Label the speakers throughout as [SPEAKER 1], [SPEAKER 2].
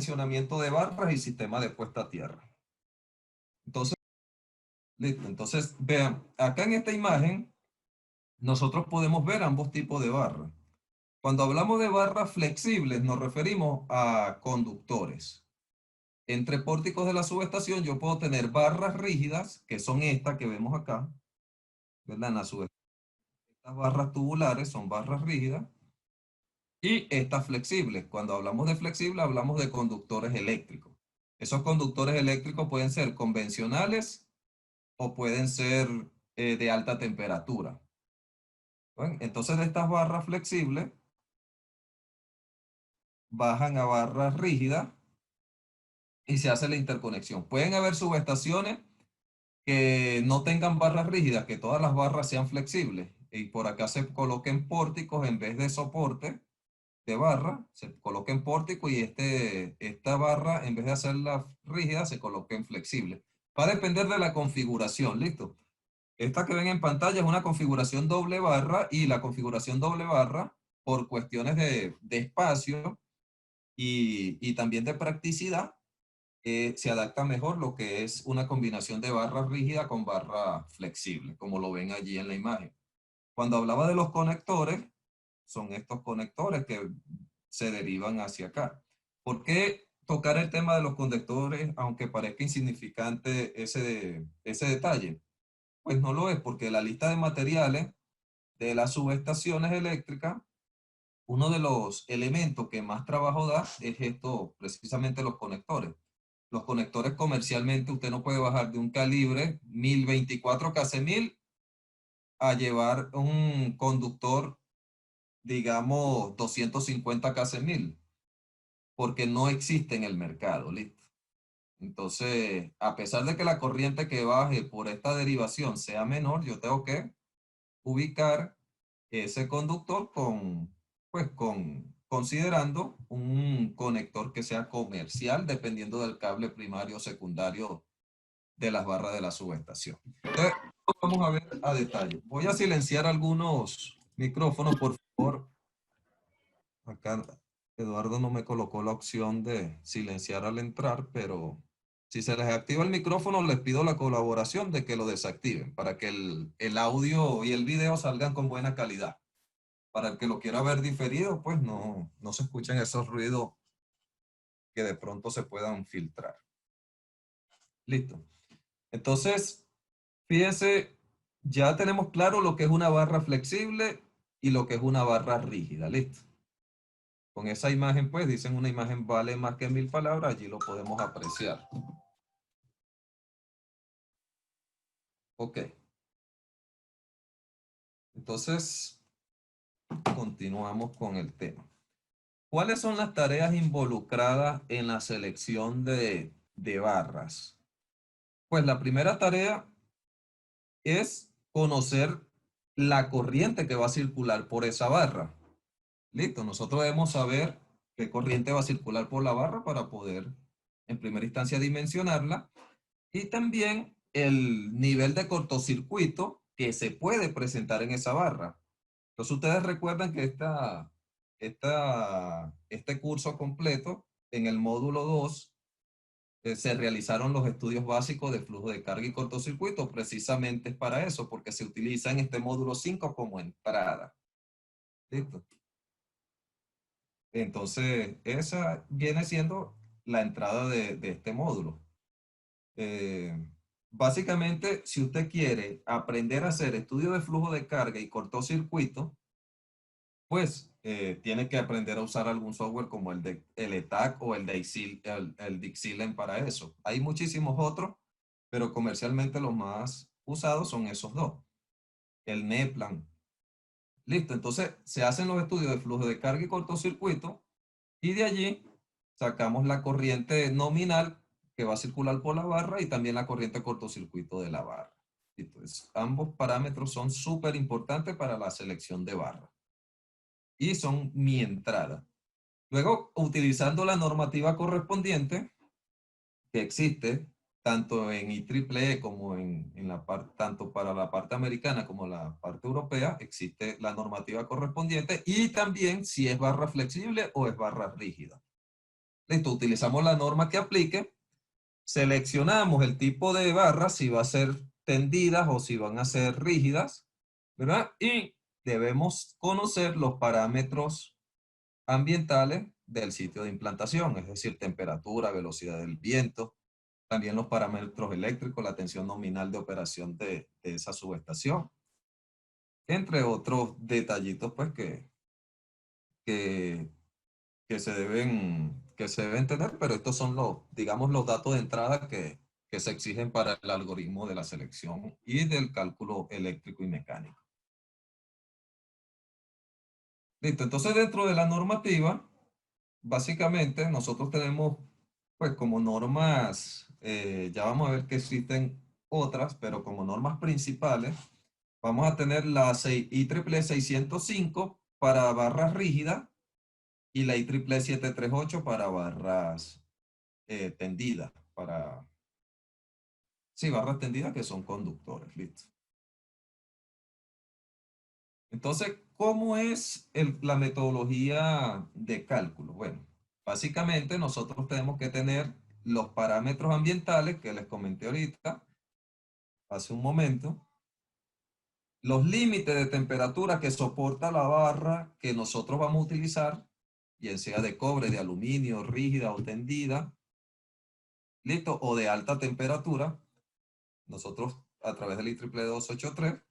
[SPEAKER 1] dimensionamiento de barras y sistema de puesta a tierra. Entonces, listo. Entonces, vean, acá en esta imagen, nosotros podemos ver ambos tipos de barras. Cuando hablamos de barras flexibles, nos referimos a conductores. Entre pórticos de la subestación, yo puedo tener barras rígidas, que son estas que vemos acá, ¿verdad? En la subestación, estas barras tubulares son barras rígidas. Y estas flexibles. Cuando hablamos de flexible, hablamos de conductores eléctricos. Esos conductores eléctricos pueden ser convencionales o pueden ser de alta temperatura. Bueno, entonces, de estas barras flexibles, bajan a barras rígidas y se hace la interconexión. Pueden haber subestaciones que no tengan barras rígidas, que todas las barras sean flexibles. Y por acá se coloquen pórticos en vez de soporte de barra, se coloca en pórtico y esta barra, en vez de hacerla rígida, se coloca en flexible. Va a depender de la configuración, ¿listo? Esta que ven en pantalla es una configuración doble barra y la configuración doble barra, por cuestiones de espacio y también de practicidad, se adapta mejor lo que es una combinación de barra rígida con barra flexible, como lo ven allí en la imagen. Cuando hablaba de los conectores, son estos conectores que se derivan hacia acá. ¿Por qué tocar el tema de los conectores, aunque parezca insignificante ese detalle? Pues no lo es, porque la lista de materiales de las subestaciones eléctricas, uno de los elementos que más trabajo da es esto, precisamente los conectores. Los conectores comercialmente usted no puede bajar de un calibre 1024 KC1000 a llevar un conductor, digamos, 250 KC1000, porque no existe en el mercado, ¿listo? Entonces, a pesar de que la corriente que baje por esta derivación sea menor, yo tengo que ubicar ese conductor considerando un conector que sea comercial, dependiendo del cable primario o secundario de las barras de la subestación. Entonces, vamos a ver a detalle. Voy a silenciar algunos micrófonos, por favor. Acá Eduardo no me colocó la opción de silenciar al entrar, pero si se les activa el micrófono, les pido la colaboración de que lo desactiven para que el audio y el video salgan con buena calidad. Para el que lo quiera ver diferido, pues no se escuchen esos ruidos que de pronto se puedan filtrar. Listo. Entonces, fíjense, ya tenemos claro lo que es una barra flexible y lo que es una barra rígida. Listo. Con esa imagen, pues, dicen una imagen vale más que 1000 palabras, allí lo podemos apreciar. Ok. Entonces, continuamos con el tema. ¿Cuáles son las tareas involucradas en la selección de barras? Pues la primera tarea es conocer la corriente que va a circular por esa barra. Listo, nosotros debemos saber qué corriente va a circular por la barra para poder, en primera instancia, dimensionarla. Y también el nivel de cortocircuito que se puede presentar en esa barra. Entonces ustedes recuerdan que este curso completo, en el módulo 2, se realizaron los estudios básicos de flujo de carga y cortocircuito, precisamente es para eso, porque se utiliza en este módulo 5 como entrada. ¿Listo? Entonces, esa viene siendo la entrada de este módulo. Eh, Básicamente, si usted quiere aprender a hacer estudio de flujo de carga y cortocircuito, pues tiene que aprender a usar algún software como el ETAC o el Dixilen para eso. Hay muchísimos otros, pero comercialmente los más usados son esos dos. El NEPLAN. Listo, entonces se hacen los estudios de flujo de carga y cortocircuito y de allí sacamos la corriente nominal que va a circular por la barra y también la corriente cortocircuito de la barra. Entonces, ambos parámetros son súper importantes para la selección de barra y son mi entrada. Luego, utilizando la normativa correspondiente que existe tanto en IEEE como en la parte, tanto para la parte americana como la parte europea, existe la normativa correspondiente y también si es barra flexible o es barra rígida. Listo, utilizamos la norma que aplique, seleccionamos el tipo de barra, si va a ser tendidas o si van a ser rígidas, ¿verdad? Y debemos conocer los parámetros ambientales del sitio de implantación, es decir, temperatura, velocidad del viento, también los parámetros eléctricos, la tensión nominal de operación de esa subestación, entre otros detallitos pues que, que se deben tener, pero estos son los, digamos, los datos de entrada que se exigen para el algoritmo de la selección y del cálculo eléctrico y mecánico. Listo, entonces dentro de la normativa, básicamente nosotros tenemos pues como normas, ya vamos a ver que existen otras, pero como normas principales, vamos a tener la IEEE 605 para barras rígidas y la IEEE 738 para barras tendidas, sí, barras tendidas que son conductores, listo. Entonces, ¿cómo es la metodología de cálculo? Bueno, básicamente nosotros tenemos que tener los parámetros ambientales que les comenté ahorita, hace un momento, los límites de temperatura que soporta la barra que nosotros vamos a utilizar, bien sea de cobre, de aluminio, rígida o tendida, listo, o de alta temperatura. Nosotros a través del IEEE 283,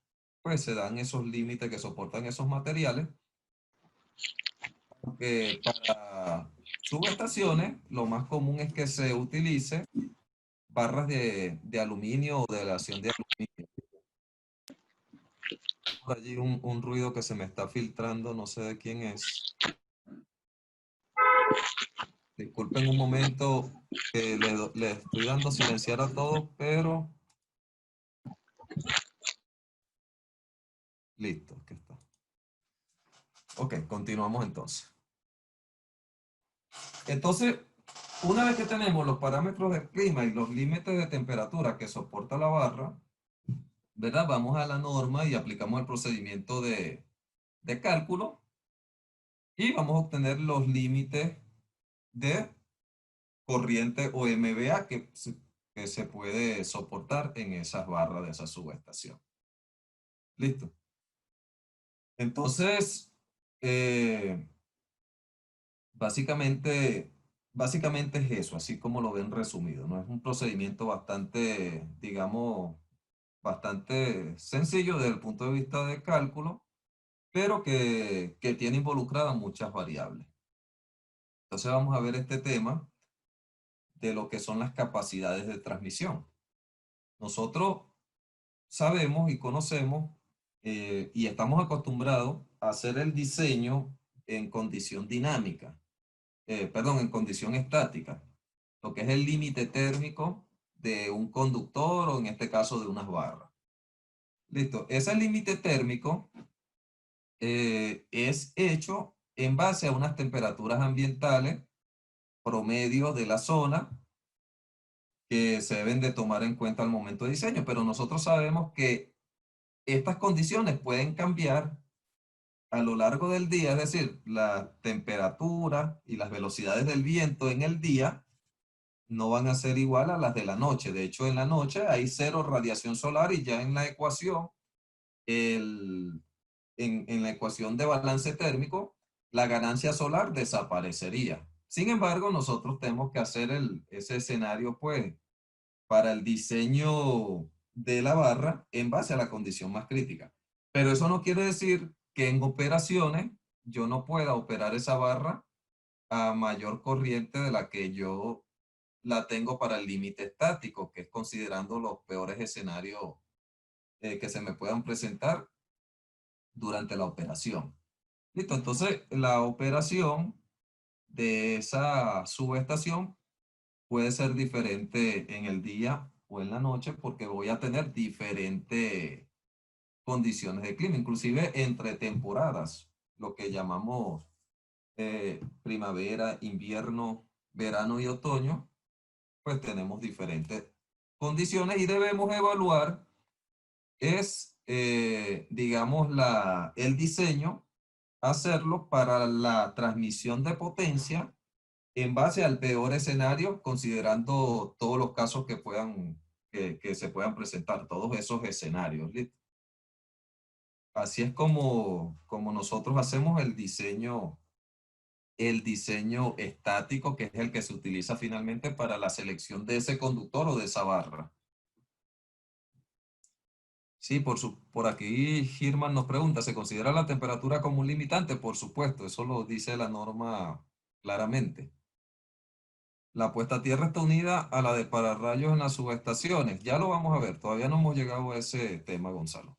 [SPEAKER 1] pues se dan esos límites que soportan esos materiales. Porque para subestaciones, lo más común es que se utilice barras de aluminio o de aleación de aluminio. Por allí un ruido que se me está filtrando, no sé de quién es. Disculpen un momento que le estoy dando silenciar a todos, pero listo, que está. Ok, continuamos entonces. Entonces, una vez que tenemos los parámetros del clima y los límites de temperatura que soporta la barra, ¿verdad? Vamos a la norma y aplicamos el procedimiento de cálculo y vamos a obtener los límites de corriente o MVA que se puede soportar en esas barras de esa subestación. Listo. Entonces, eh, básicamente, básicamente es eso, así como lo ven resumido, ¿no? Es un procedimiento bastante, digamos, bastante sencillo desde el punto de vista de cálculo, pero que tiene involucradas muchas variables. Entonces vamos a ver este tema de lo que son las capacidades de transmisión. Nosotros sabemos y conocemos y estamos acostumbrados a hacer el diseño en condición dinámica, perdón, en condición estática, lo que es el límite térmico de un conductor o en este caso de unas barras. Listo, ese límite térmico es hecho en base a unas temperaturas ambientales promedio de la zona que se deben de tomar en cuenta al momento de diseño, pero nosotros sabemos que estas condiciones pueden cambiar a lo largo del día, es decir, la temperatura y las velocidades del viento en el día no van a ser igual a las de la noche. De hecho, en la noche hay cero radiación solar y ya en la ecuación, en la ecuación de balance térmico, la ganancia solar desaparecería. Sin embargo, nosotros tenemos que hacer ese escenario, pues, para el diseño de la barra en base a la condición más crítica. Pero eso no quiere decir que en operaciones yo no pueda operar esa barra a mayor corriente de la que yo la tengo para el límite estático, que es considerando los peores escenarios que se me puedan presentar durante la operación. Listo, entonces la operación de esa subestación puede ser diferente en el día o en la noche porque voy a tener diferentes condiciones de clima, inclusive entre temporadas, lo que llamamos primavera, invierno, verano y otoño, pues tenemos diferentes condiciones y debemos evaluar digamos, el diseño, hacerlo para la transmisión de potencia en base al peor escenario, considerando todos los casos que se puedan presentar, todos esos escenarios. ¿Listo? Así es como nosotros hacemos el diseño estático, que es el que se utiliza finalmente para la selección de ese conductor o de esa barra. Sí, por aquí Girman nos pregunta, ¿se considera la temperatura como un limitante? Por supuesto, eso lo dice la norma claramente. La puesta a tierra está unida a la de pararrayos en las subestaciones. Ya lo vamos a ver, todavía no hemos llegado a ese tema, Gonzalo.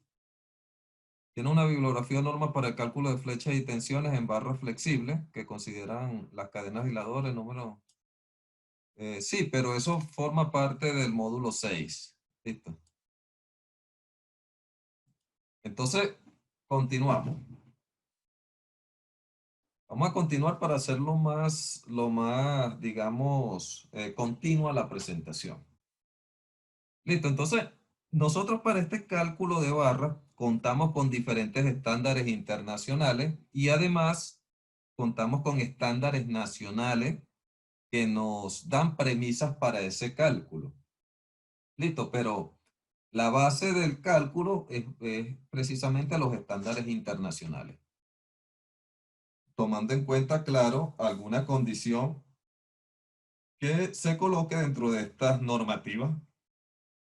[SPEAKER 1] Tiene una bibliografía norma para el cálculo de flechas y tensiones en barras flexibles que consideran las cadenas aisladores, número. Sí, pero eso forma parte del módulo 6. Listo. Entonces, continuamos. Vamos a continuar para hacerlo lo más, digamos, continua la presentación. Listo, entonces, nosotros para este cálculo de barras contamos con diferentes estándares internacionales y además contamos con estándares nacionales que nos dan premisas para ese cálculo. Listo, pero la base del cálculo es precisamente los estándares internacionales, tomando en cuenta, claro, alguna condición que se coloque dentro de estas normativas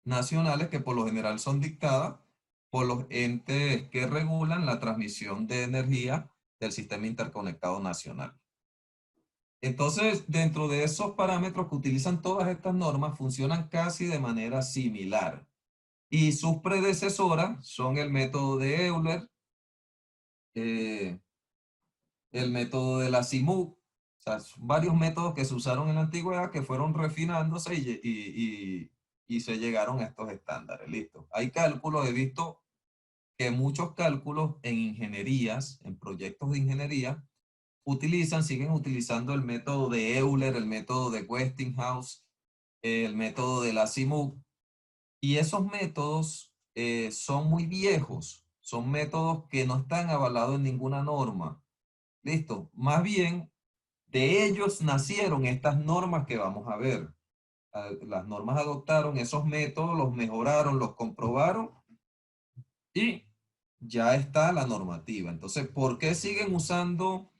[SPEAKER 1] nacionales que por lo general son dictadas por los entes que regulan la transmisión de energía del sistema interconectado nacional. Entonces, dentro de esos parámetros que utilizan todas estas normas, funcionan casi de manera similar. Y sus predecesoras son el método de Euler, eh, el método de la CIMUC, o sea, son varios métodos que se usaron en la antigüedad que fueron refinándose y se llegaron a estos estándares. Listo. Hay cálculos, he visto que muchos cálculos en ingenierías, en proyectos de ingeniería, siguen utilizando el método de Euler, el método de Westinghouse, el método de la CIMUC, y esos métodos son muy viejos, son métodos que no están avalados en ninguna norma. Listo. Más bien, de ellos nacieron estas normas que vamos a ver. Las normas adoptaron esos métodos, los mejoraron, los comprobaron y ya está la normativa. Entonces, ¿por qué siguen usando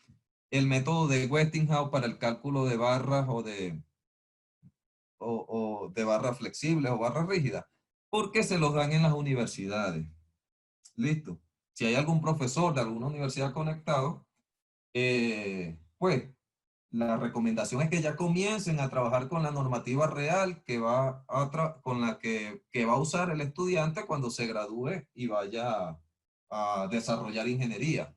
[SPEAKER 1] el método de Westinghouse para el cálculo de barras o de barras flexibles o barras rígidas? Porque se los dan en las universidades. Listo. Si hay algún profesor de alguna universidad conectado, pues la recomendación es que ya comiencen a trabajar con la normativa real con la que va a usar el estudiante cuando se gradúe y vaya a desarrollar ingeniería.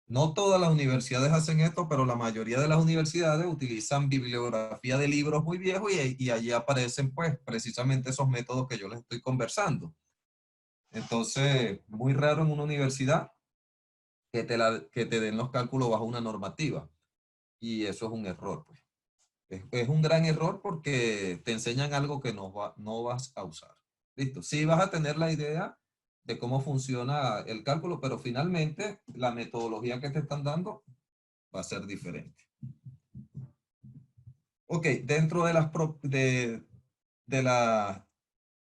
[SPEAKER 1] No todas las universidades hacen esto, pero la mayoría de las universidades utilizan bibliografía de libros muy viejos y allí aparecen pues precisamente esos métodos que yo les estoy conversando. Entonces, muy raro en una universidad que te den los cálculos bajo una normativa. Y eso es un error, pues. Es un gran error porque te enseñan algo que no vas a usar. Listo. Sí vas a tener la idea de cómo funciona el cálculo, pero finalmente la metodología que te están dando va a ser diferente. Ok, dentro de las,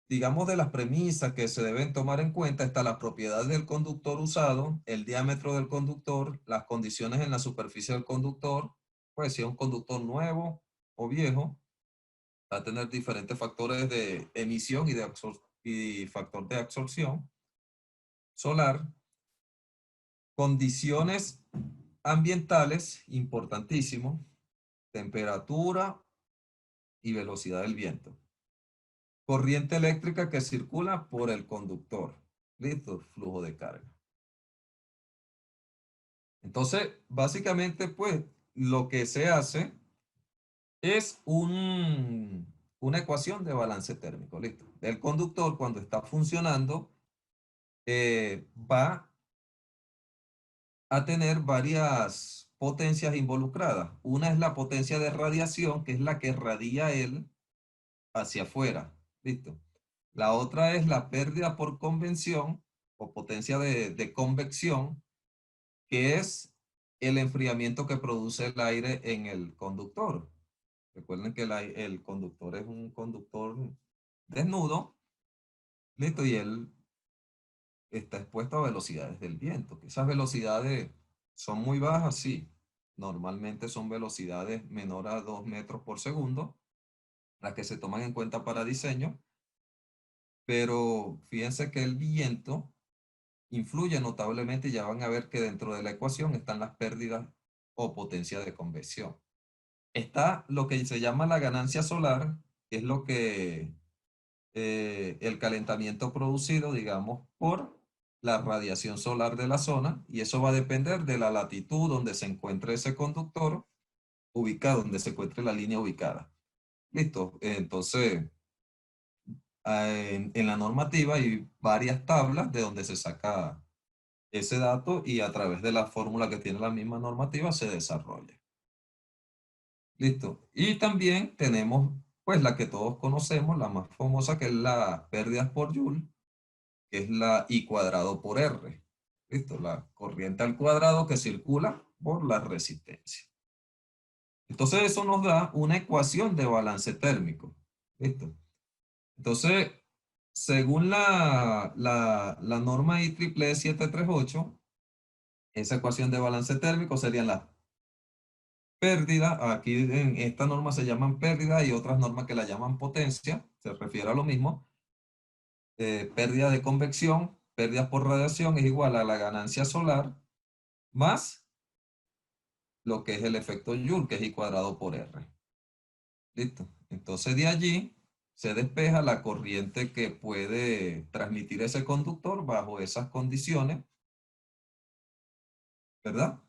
[SPEAKER 1] digamos, de las premisas que se deben tomar en cuenta está la propiedad del conductor usado, el diámetro del conductor, las condiciones en la superficie del conductor, pues si es un conductor nuevo o viejo, va a tener diferentes factores de emisión y factor de absorción solar, condiciones ambientales, importantísimo, temperatura y velocidad del viento. Corriente eléctrica que circula por el conductor. Listo, flujo de carga. Entonces, básicamente, pues, lo que se hace es una ecuación de balance térmico. Listo. El conductor, cuando está funcionando, va a tener varias potencias involucradas. Una es la potencia de radiación, que es la que radia él hacia afuera. Listo. La otra es la pérdida por convención o potencia de convección, que es el enfriamiento que produce el aire en el conductor. Recuerden que el conductor es un conductor desnudo, listo, y él está expuesto a velocidades del viento, que esas velocidades son muy bajas, sí. Normalmente son velocidades menor a 2 metros por segundo, las que se toman en cuenta para diseño, pero fíjense que el viento influye notablemente y ya van a ver que dentro de la ecuación están las pérdidas o potencia de convección. Está lo que se llama la ganancia solar, que es lo que el calentamiento producido, digamos, por la radiación solar de la zona, y eso va a depender de la latitud donde se encuentre ese conductor ubicado, donde se encuentre la línea ubicada. Listo. Entonces, en la normativa hay varias tablas de donde se saca ese dato y a través de la fórmula que tiene la misma normativa se desarrolla. Listo. Y también tenemos, pues, la que todos conocemos, la más famosa, que es la pérdidas por Joule, que es la I cuadrado por R. Listo. La corriente al cuadrado que circula por la resistencia. Entonces, eso nos da una ecuación de balance térmico. Listo. Entonces, según la norma IEEE 738, esa ecuación de balance térmico serían las pérdidas. Aquí en esta norma se llaman pérdida y otras normas que la llaman potencia, se refiere a lo mismo. Pérdida de convección, pérdidas por radiación es igual a la ganancia solar más lo que es el efecto Joule, que es I cuadrado por R. Listo. Entonces de allí se despeja la corriente que puede transmitir ese conductor bajo esas condiciones, ¿verdad?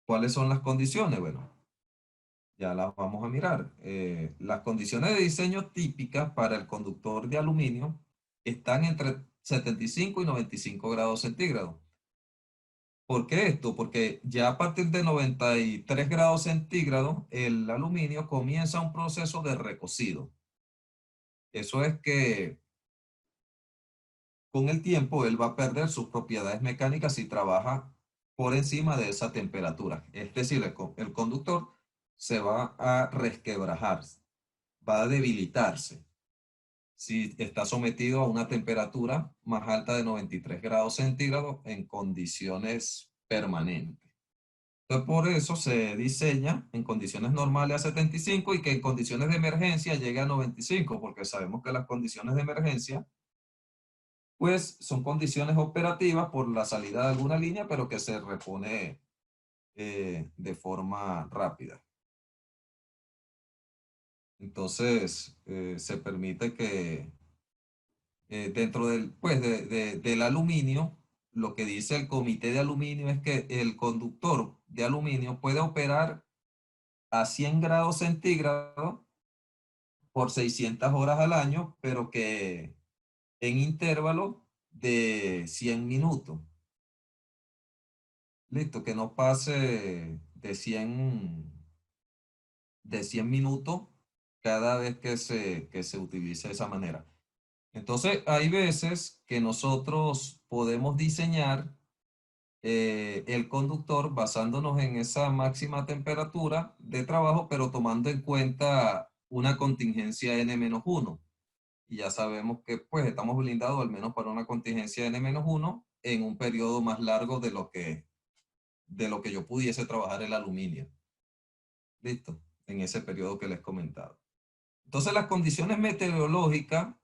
[SPEAKER 1] ¿Cuáles son las condiciones? Bueno, ya las vamos a mirar. Las condiciones de diseño típicas para el conductor de aluminio están entre 75 y 95 grados centígrados. ¿Por qué esto? Porque ya a partir de 93 grados centígrados, el aluminio comienza un proceso de recocido. Eso es que con el tiempo él va a perder sus propiedades mecánicas si trabaja por encima de esa temperatura. Es decir, el conductor se va a resquebrajar, va a debilitarse si está sometido a una temperatura más alta de 93 grados centígrados en condiciones permanentes. Entonces, por eso se diseña en condiciones normales a 75 y que en condiciones de emergencia llegue a 95, porque sabemos que las condiciones de emergencia, pues, son condiciones operativas por la salida de alguna línea, pero que se repone de forma rápida. Entonces, se permite que dentro del, pues, del aluminio, lo que dice el comité de aluminio es que el conductor de aluminio puede operar a 100 grados centígrados por 600 horas al año, pero que en intervalos de 100 minutos. Listo, que no pase de 100 minutos cada vez que se utilice de esa manera. Entonces, hay veces que nosotros podemos diseñar el conductor basándonos en esa máxima temperatura de trabajo, pero tomando en cuenta una contingencia N-1. Y ya sabemos que pues estamos blindados al menos para una contingencia N-1 en un periodo más largo de lo que yo pudiese trabajar el aluminio. Listo, en ese periodo que les he comentado. Entonces las condiciones meteorológicas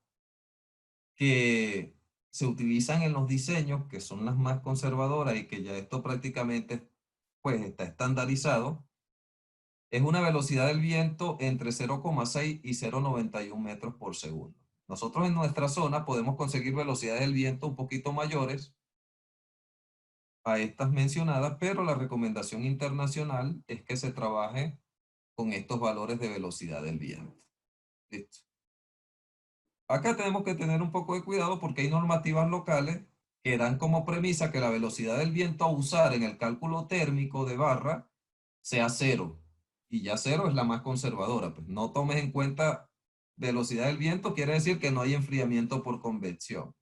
[SPEAKER 1] que se utilizan en los diseños, que son las más conservadoras y que ya esto prácticamente pues está estandarizado, es una velocidad del viento entre 0,6 y 0,91 metros por segundo. Nosotros en nuestra zona podemos conseguir velocidades del viento un poquito mayores a estas mencionadas, pero la recomendación internacional es que se trabaje con estos valores de velocidad del viento. Listo. Acá tenemos que tener un poco de cuidado porque hay normativas locales que dan como premisa que la velocidad del viento a usar en el cálculo térmico de barra sea cero. Y ya cero es la más conservadora. Pues no tomes en cuenta velocidad del viento, quiere decir que no hay enfriamiento por convección.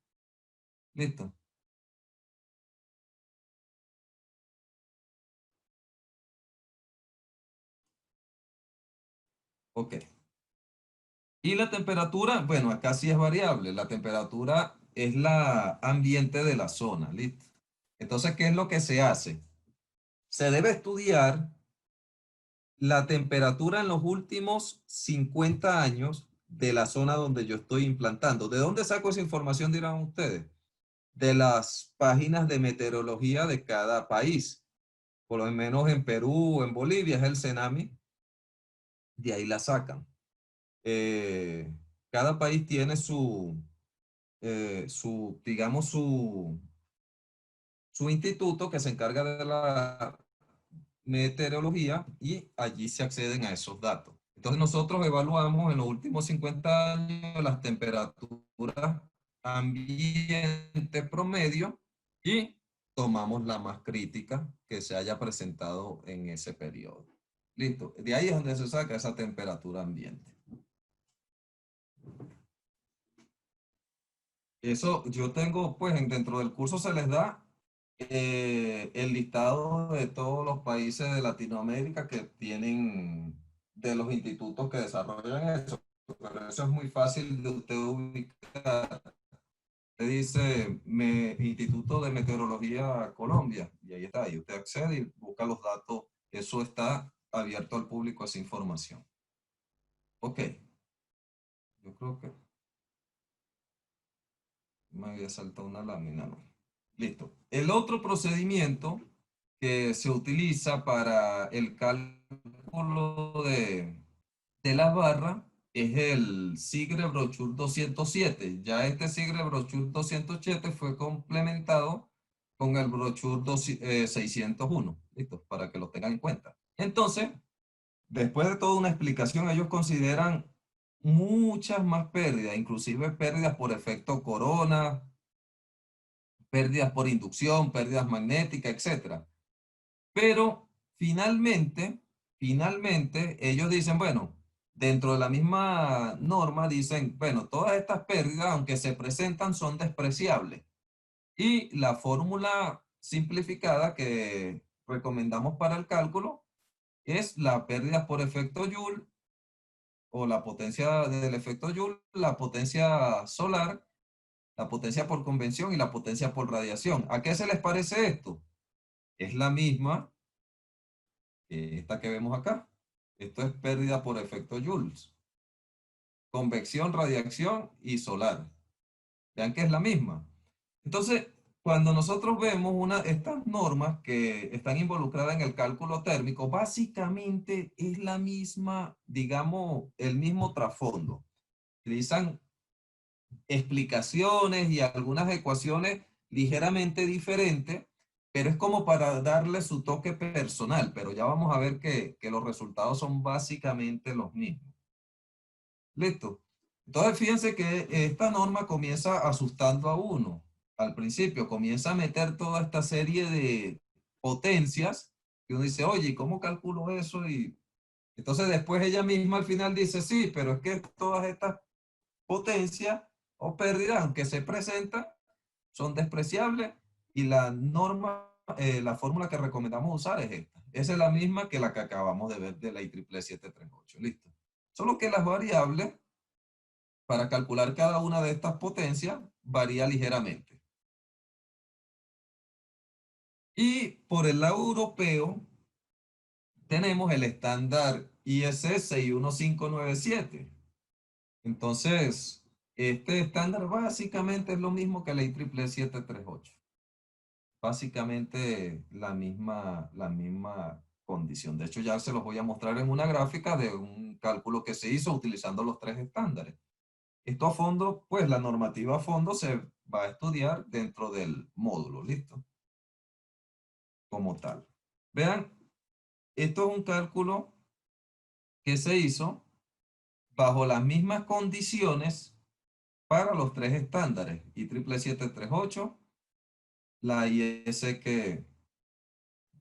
[SPEAKER 1] Listo. Ok. Y la temperatura, bueno, acá sí es variable. La temperatura es la ambiente de la zona, ¿listo? Entonces, ¿qué es lo que se hace? Se debe estudiar la temperatura en los últimos 50 años de la zona donde yo estoy implantando. ¿De dónde saco esa información, dirán ustedes? De las páginas de meteorología de cada país. Por lo menos en Perú o en Bolivia es el CENAMI, de ahí la sacan. Eh, Cada país tiene digamos, su instituto que se encarga de la meteorología y allí se acceden a esos datos. Entonces nosotros evaluamos en los últimos 50 años las temperaturas ambiente promedio y tomamos la más crítica que se haya presentado en ese periodo. Listo. De ahí es donde se saca esa temperatura ambiente. Eso yo tengo, pues dentro del curso se les da el listado de todos los países de Latinoamérica que tienen, de los institutos que desarrollan eso. Pero eso es muy fácil de usted ubicar. Usted dice Instituto de Meteorología Colombia y ahí está. Y usted accede y busca los datos. Eso está abierto al público, esa información. Ok, yo creo que me había saltado una lámina, ¿no? Listo. El otro procedimiento que se utiliza para el cálculo de las barras es el Sigre Brochure 207. Ya este Sigre Brochure 207 fue complementado con el Brochure 601. Listo, para que lo tengan en cuenta. Entonces, después de toda una explicación, ellos consideran muchas más pérdidas, inclusive pérdidas por efecto corona, pérdidas por inducción, pérdidas magnéticas, etcétera. Pero finalmente, ellos dicen, bueno, dentro de la misma norma dicen, bueno, todas estas pérdidas, aunque se presentan, son despreciables. Y la fórmula simplificada que recomendamos para el cálculo es la pérdida por efecto Joule o la potencia del efecto Joule, la potencia solar, la potencia por convención y la potencia por radiación. ¿A qué se les parece esto? Es la misma esta que vemos acá. Esto es pérdida por efecto Joules. Convección, radiación y solar. Vean que es la misma. Entonces, cuando nosotros vemos estas normas que están involucradas en el cálculo térmico, básicamente es la misma, digamos, el mismo trasfondo. Utilizan explicaciones y algunas ecuaciones ligeramente diferentes, pero es como para darle su toque personal, pero ya vamos a ver que los resultados son básicamente los mismos. Listo. Entonces fíjense que esta norma comienza asustando a uno. Al principio comienza a meter toda esta serie de potencias y uno dice, oye, ¿cómo calculo eso? Y entonces después ella misma al final dice, sí, pero es que todas estas potencias o pérdidas, aunque se presentan, son despreciables y la norma, la fórmula que recomendamos usar es esta. Esa es la misma que la que acabamos de ver de la IEEE 738. Listo. Solo que las variables para calcular cada una de estas potencias varía ligeramente. Y por el lado europeo tenemos el estándar IS 61597. Entonces, este estándar básicamente es lo mismo que la IEEE 738. Básicamente la misma condición. De hecho, ya se los voy a mostrar en una gráfica de un cálculo que se hizo utilizando los tres estándares. Esto a fondo, pues la normativa a fondo se va a estudiar dentro del módulo, ¿listo? Como tal. Vean, esto es un cálculo que se hizo bajo las mismas condiciones para los tres estándares, IEEE 738, la IS que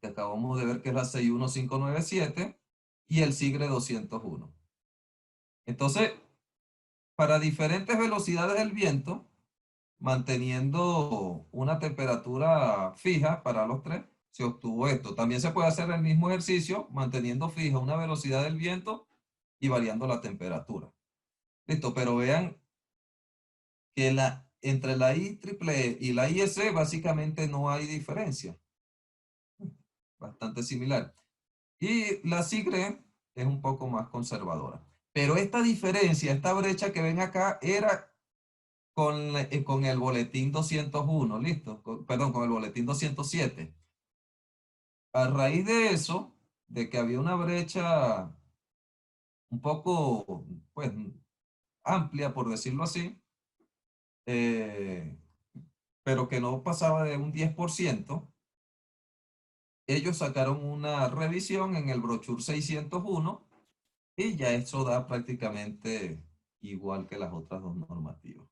[SPEAKER 1] acabamos de ver que es la 61597 y el SIGRE 201. Entonces, para diferentes velocidades del viento, manteniendo una temperatura fija para los tres, se obtuvo esto. También se puede hacer el mismo ejercicio manteniendo fija una velocidad del viento y variando la temperatura. Listo, pero vean que entre la IEEE y la IEC básicamente no hay diferencia, bastante similar. Y la SIGRE es un poco más conservadora. Pero esta diferencia, esta brecha que ven acá, era con el boletín 201, ¿listo? Perdón, con el boletín 207. A raíz de eso, de que había una brecha un poco, pues, amplia, por decirlo así, eh, pero que no pasaba de un 10%, ellos sacaron una revisión en el brochure 601 y ya eso da prácticamente igual que las otras dos normativas.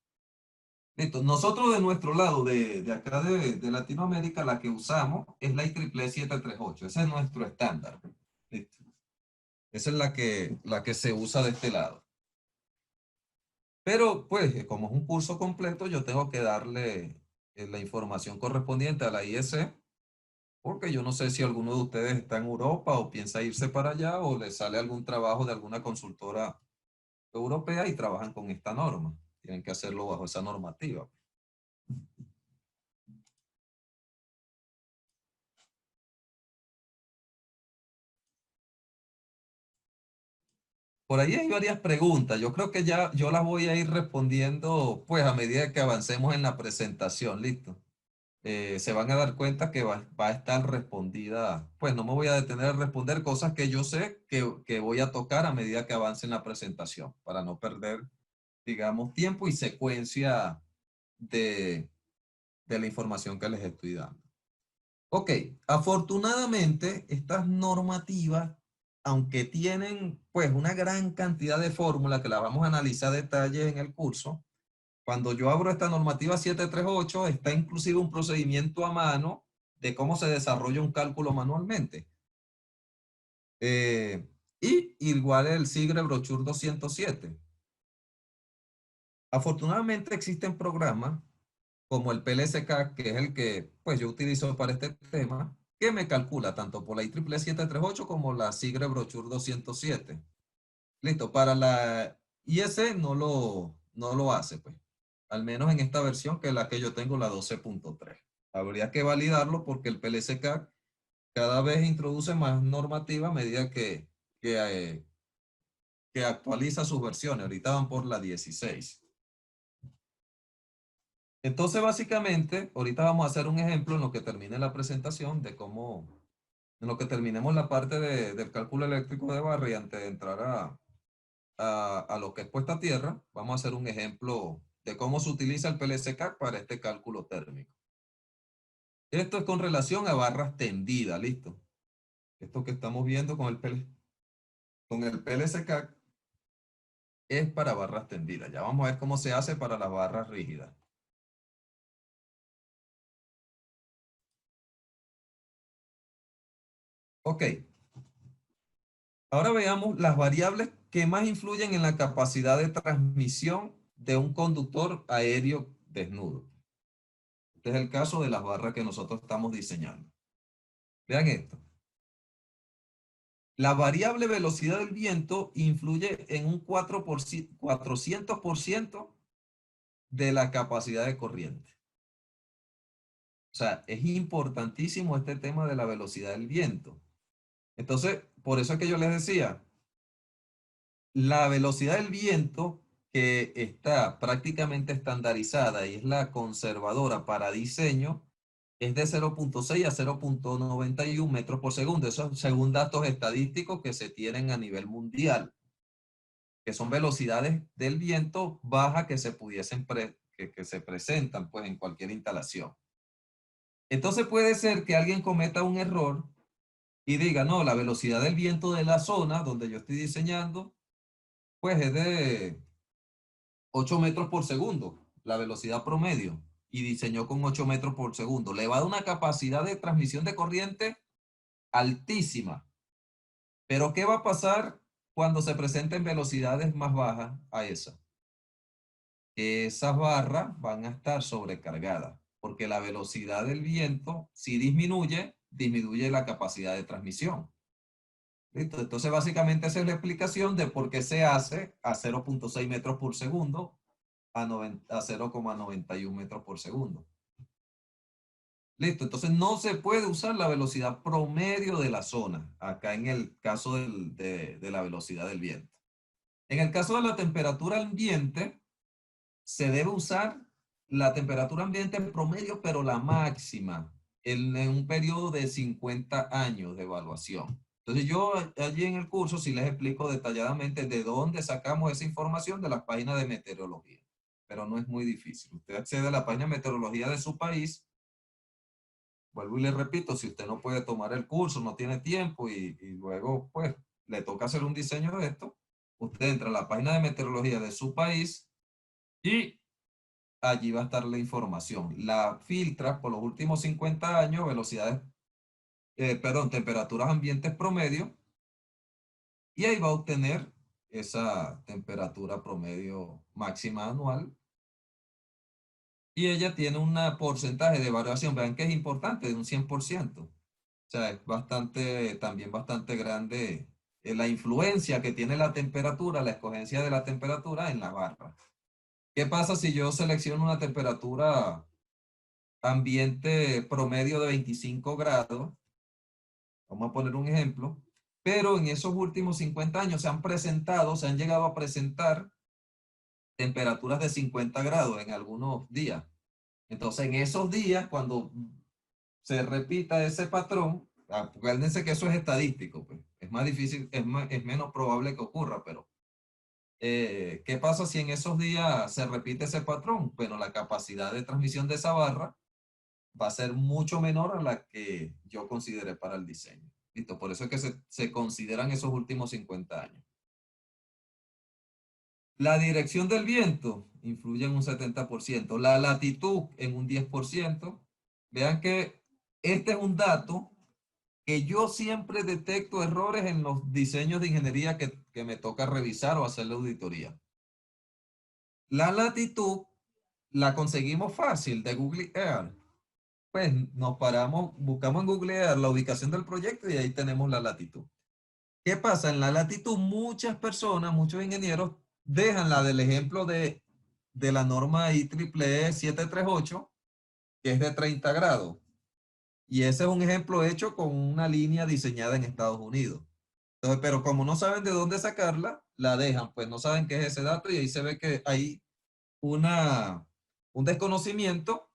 [SPEAKER 1] Listo. Nosotros de nuestro lado, de acá de Latinoamérica, la que usamos es la IEEE 738. Ese es nuestro estándar. Listo. Esa es la que se usa de este lado. Pero, pues, como es un curso completo, yo tengo que darle la información correspondiente a la IEC, porque yo no sé si alguno de ustedes está en Europa o piensa irse para allá o le sale algún trabajo de alguna consultora europea y trabajan con esta norma. Tienen que hacerlo bajo esa normativa. Por ahí hay varias preguntas. Yo creo que ya yo las voy a ir respondiendo pues a medida que avancemos en la presentación. Listo. Se van a dar cuenta que va a estar respondida. Pues no me voy a detener a responder cosas que yo sé que voy a tocar a medida que avance en la presentación para no perder, digamos, tiempo y secuencia de, de la información que les estoy dando. Ok, afortunadamente estas normativas, aunque tienen pues una gran cantidad de fórmulas que las vamos a analizar a detalle en el curso, cuando yo abro esta normativa 738 está inclusive un procedimiento a mano de cómo se desarrolla un cálculo manualmente. Y igual el SIGRE Brochure 207. Afortunadamente existen programas como el PLSK, que es el que pues yo utilizo para este tema, que me calcula tanto por la IEEE 738 como la SIGRE Brochure 207. Listo, para la IEC no lo hace, pues. Al menos en esta versión que es la que yo tengo, la 12.3. Habría que validarlo porque el PLSK cada vez introduce más normativa a medida que actualiza sus versiones. Ahorita van por la 16. Entonces, básicamente, ahorita vamos a hacer un ejemplo en lo que termine la presentación de cómo, en lo que terminemos la parte del cálculo eléctrico de barra y antes de entrar a lo que es puesta a tierra, vamos a hacer un ejemplo de cómo se utiliza el PLCCAC para este cálculo térmico. Esto es con relación a barras tendidas, ¿listo? Esto que estamos viendo con el PLCCAC es para barras tendidas. Ya vamos a ver cómo se hace para las barras rígidas. Ok, ahora veamos las variables que más influyen en la capacidad de transmisión de un conductor aéreo desnudo. Este es el caso de las barras que nosotros estamos diseñando. Vean esto. La variable velocidad del viento influye en un 400% de la capacidad de corriente. O sea, es importantísimo este tema de la velocidad del viento. Entonces, por eso es que yo les decía, la velocidad del viento que está prácticamente estandarizada y es la conservadora para diseño es de 0.6 a 0.91 metros por segundo. Eso según datos estadísticos que se tienen a nivel mundial, que son velocidades del viento bajas que se pudiesen que se presentan pues en cualquier instalación. Entonces puede ser que alguien cometa un error y diga, no, la velocidad del viento de la zona donde yo estoy diseñando, pues es de 8 metros por segundo, la velocidad promedio, y diseñó con 8 metros por segundo. Le va a dar una capacidad de transmisión de corriente altísima. Pero ¿qué va a pasar cuando se presenten velocidades más bajas a esa? Esas barras van a estar sobrecargadas, porque la velocidad del viento, si disminuye, disminuye la capacidad de transmisión. ¿Listo? Entonces, básicamente esa es la explicación de por qué se hace a 0,6 metros por segundo a 0,91 metros por segundo. Listo, entonces no se puede usar la velocidad promedio de la zona, acá en el caso de la velocidad del viento. En el caso de la temperatura ambiente, se debe usar la temperatura ambiente en promedio, pero la máxima, en un periodo de 50 años de evaluación. Entonces yo allí en el curso sí les explico detalladamente de dónde sacamos esa información de las páginas de meteorología, pero no es muy difícil. Usted accede a la página de meteorología de su país. Vuelvo y le repito, si usted no puede tomar el curso, no tiene tiempo y luego pues le toca hacer un diseño de esto, usted entra a la página de meteorología de su país y allí va a estar la información. La filtra por los últimos 50 años, velocidades, perdón, temperaturas ambientes promedio, y ahí va a obtener esa temperatura promedio máxima anual. Y ella tiene un porcentaje de variación, vean que es importante, de un 100%. O sea, es bastante, también bastante grande la influencia que tiene la temperatura, la escogencia de la temperatura en la barra. ¿Qué pasa si yo selecciono una temperatura ambiente promedio de 25 grados? Vamos a poner un ejemplo. Pero en esos últimos 50 años se han llegado a presentar temperaturas de 50 grados en algunos días. Entonces, en esos días, cuando se repita ese patrón, acuérdense que eso es estadístico, pues. Es más difícil, es menos probable que ocurra, pero ¿qué pasa si en esos días se repite ese patrón? Bueno, la capacidad de transmisión de esa barra va a ser mucho menor a la que yo consideré para el diseño. Listo, por eso es que se consideran esos últimos 50 años. La dirección del viento influye en un 70%, la latitud en un 10%. Vean que este es un dato que yo siempre detecto errores en los diseños de ingeniería que me toca revisar o hacer la auditoría. La latitud la conseguimos fácil de Google Earth. Pues nos paramos, buscamos en Google Earth la ubicación del proyecto y ahí tenemos la latitud. ¿Qué pasa? En la latitud muchas personas, muchos ingenieros dejan la del ejemplo de la norma IEEE 738, que es de 30 grados. Y ese es un ejemplo hecho con una línea diseñada en Estados Unidos. Entonces, pero como no saben de dónde sacarla, la dejan, pues no saben qué es ese dato y ahí se ve que hay una, un desconocimiento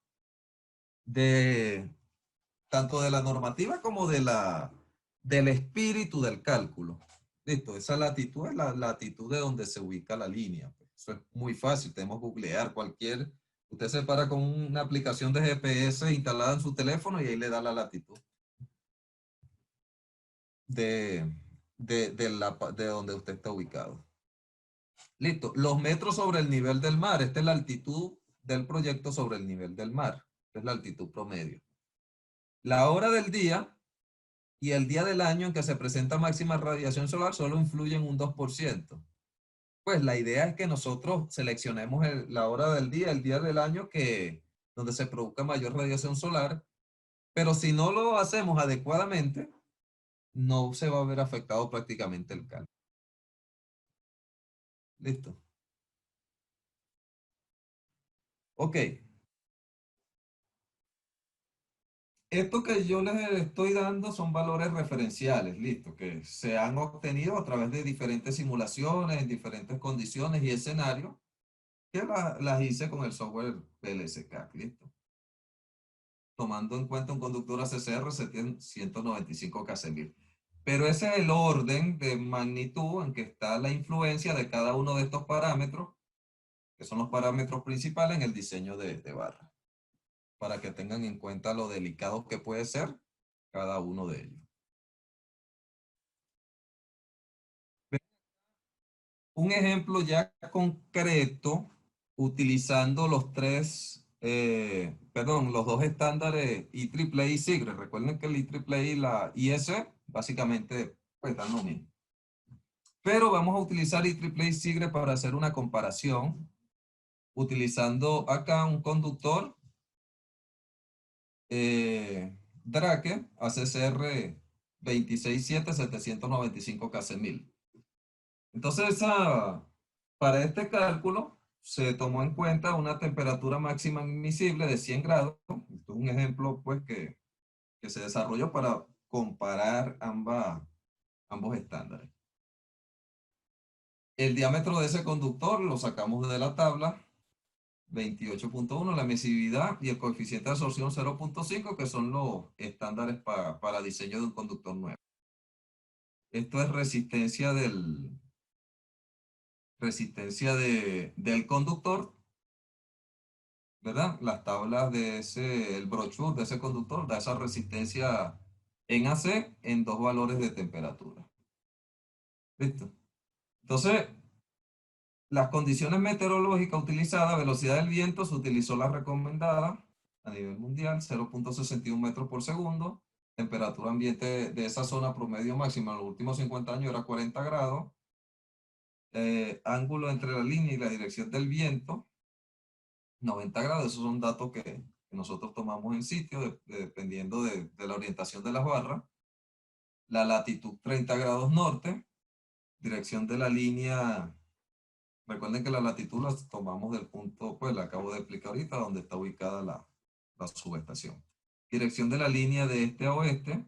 [SPEAKER 1] de tanto de la normativa como del espíritu del cálculo. Listo, esa latitud es la latitud de donde se ubica la línea. Pues. Eso es muy fácil, tenemos que googlear cualquier. Usted se para con una aplicación de GPS instalada en su teléfono y ahí le da la latitud de, de donde usted está ubicado. Listo, los metros sobre el nivel del mar. Esta es la altitud del proyecto sobre el nivel del mar. Esta es la altitud promedio. La hora del día y el día del año en que se presenta máxima radiación solar solo influyen un 2%. Pues la idea es que nosotros seleccionemos la hora del día, el día del año donde se produzca mayor radiación solar, pero si no lo hacemos adecuadamente, no se va a ver afectado prácticamente el cálculo. Listo. Ok. Esto que yo les estoy dando son valores referenciales, listo, que se han obtenido a través de diferentes simulaciones, en diferentes condiciones y escenarios, que las hice con el software PLSK, listo. Tomando en cuenta un conductor ACCR 195 kC. Pero ese es el orden de magnitud en que está la influencia de cada uno de estos parámetros, que son los parámetros principales en el diseño de barra, para que tengan en cuenta lo delicado que puede ser cada uno de ellos. Un ejemplo ya concreto, utilizando los los dos estándares IEEE y SIGRE. Recuerden que el IEEE y la IS básicamente pues dan lo mismo. Pero vamos a utilizar IEEE y SIGRE para hacer una comparación, utilizando acá un conductor Drake ACCR 26.795 kc/1000. Entonces, para este cálculo se tomó en cuenta una temperatura máxima admisible de 100 grados. Esto es un ejemplo pues, que se desarrolló para comparar ambos estándares. El diámetro de ese conductor lo sacamos de la tabla, 28.1, la emisividad y el coeficiente de absorción 0.5, que son los estándares para diseño de un conductor nuevo. Esto es resistencia del conductor, ¿verdad? Las tablas el brochure de ese conductor da esa resistencia en AC en 2 valores de temperatura. ¿Listo? Entonces, las condiciones meteorológicas utilizadas, velocidad del viento, se utilizó la recomendada a nivel mundial, 0.61 metros por segundo. Temperatura ambiente de esa zona promedio máxima en los últimos 50 años era 40 grados. Ángulo entre la línea y la dirección del viento, 90 grados. Esos son datos que nosotros tomamos en sitio, dependiendo de la orientación de las barras. La latitud 30 grados norte, dirección de la línea. Recuerden que la latitud la tomamos del punto, pues la acabo de explicar ahorita, donde está ubicada la subestación. Dirección de la línea de este a oeste.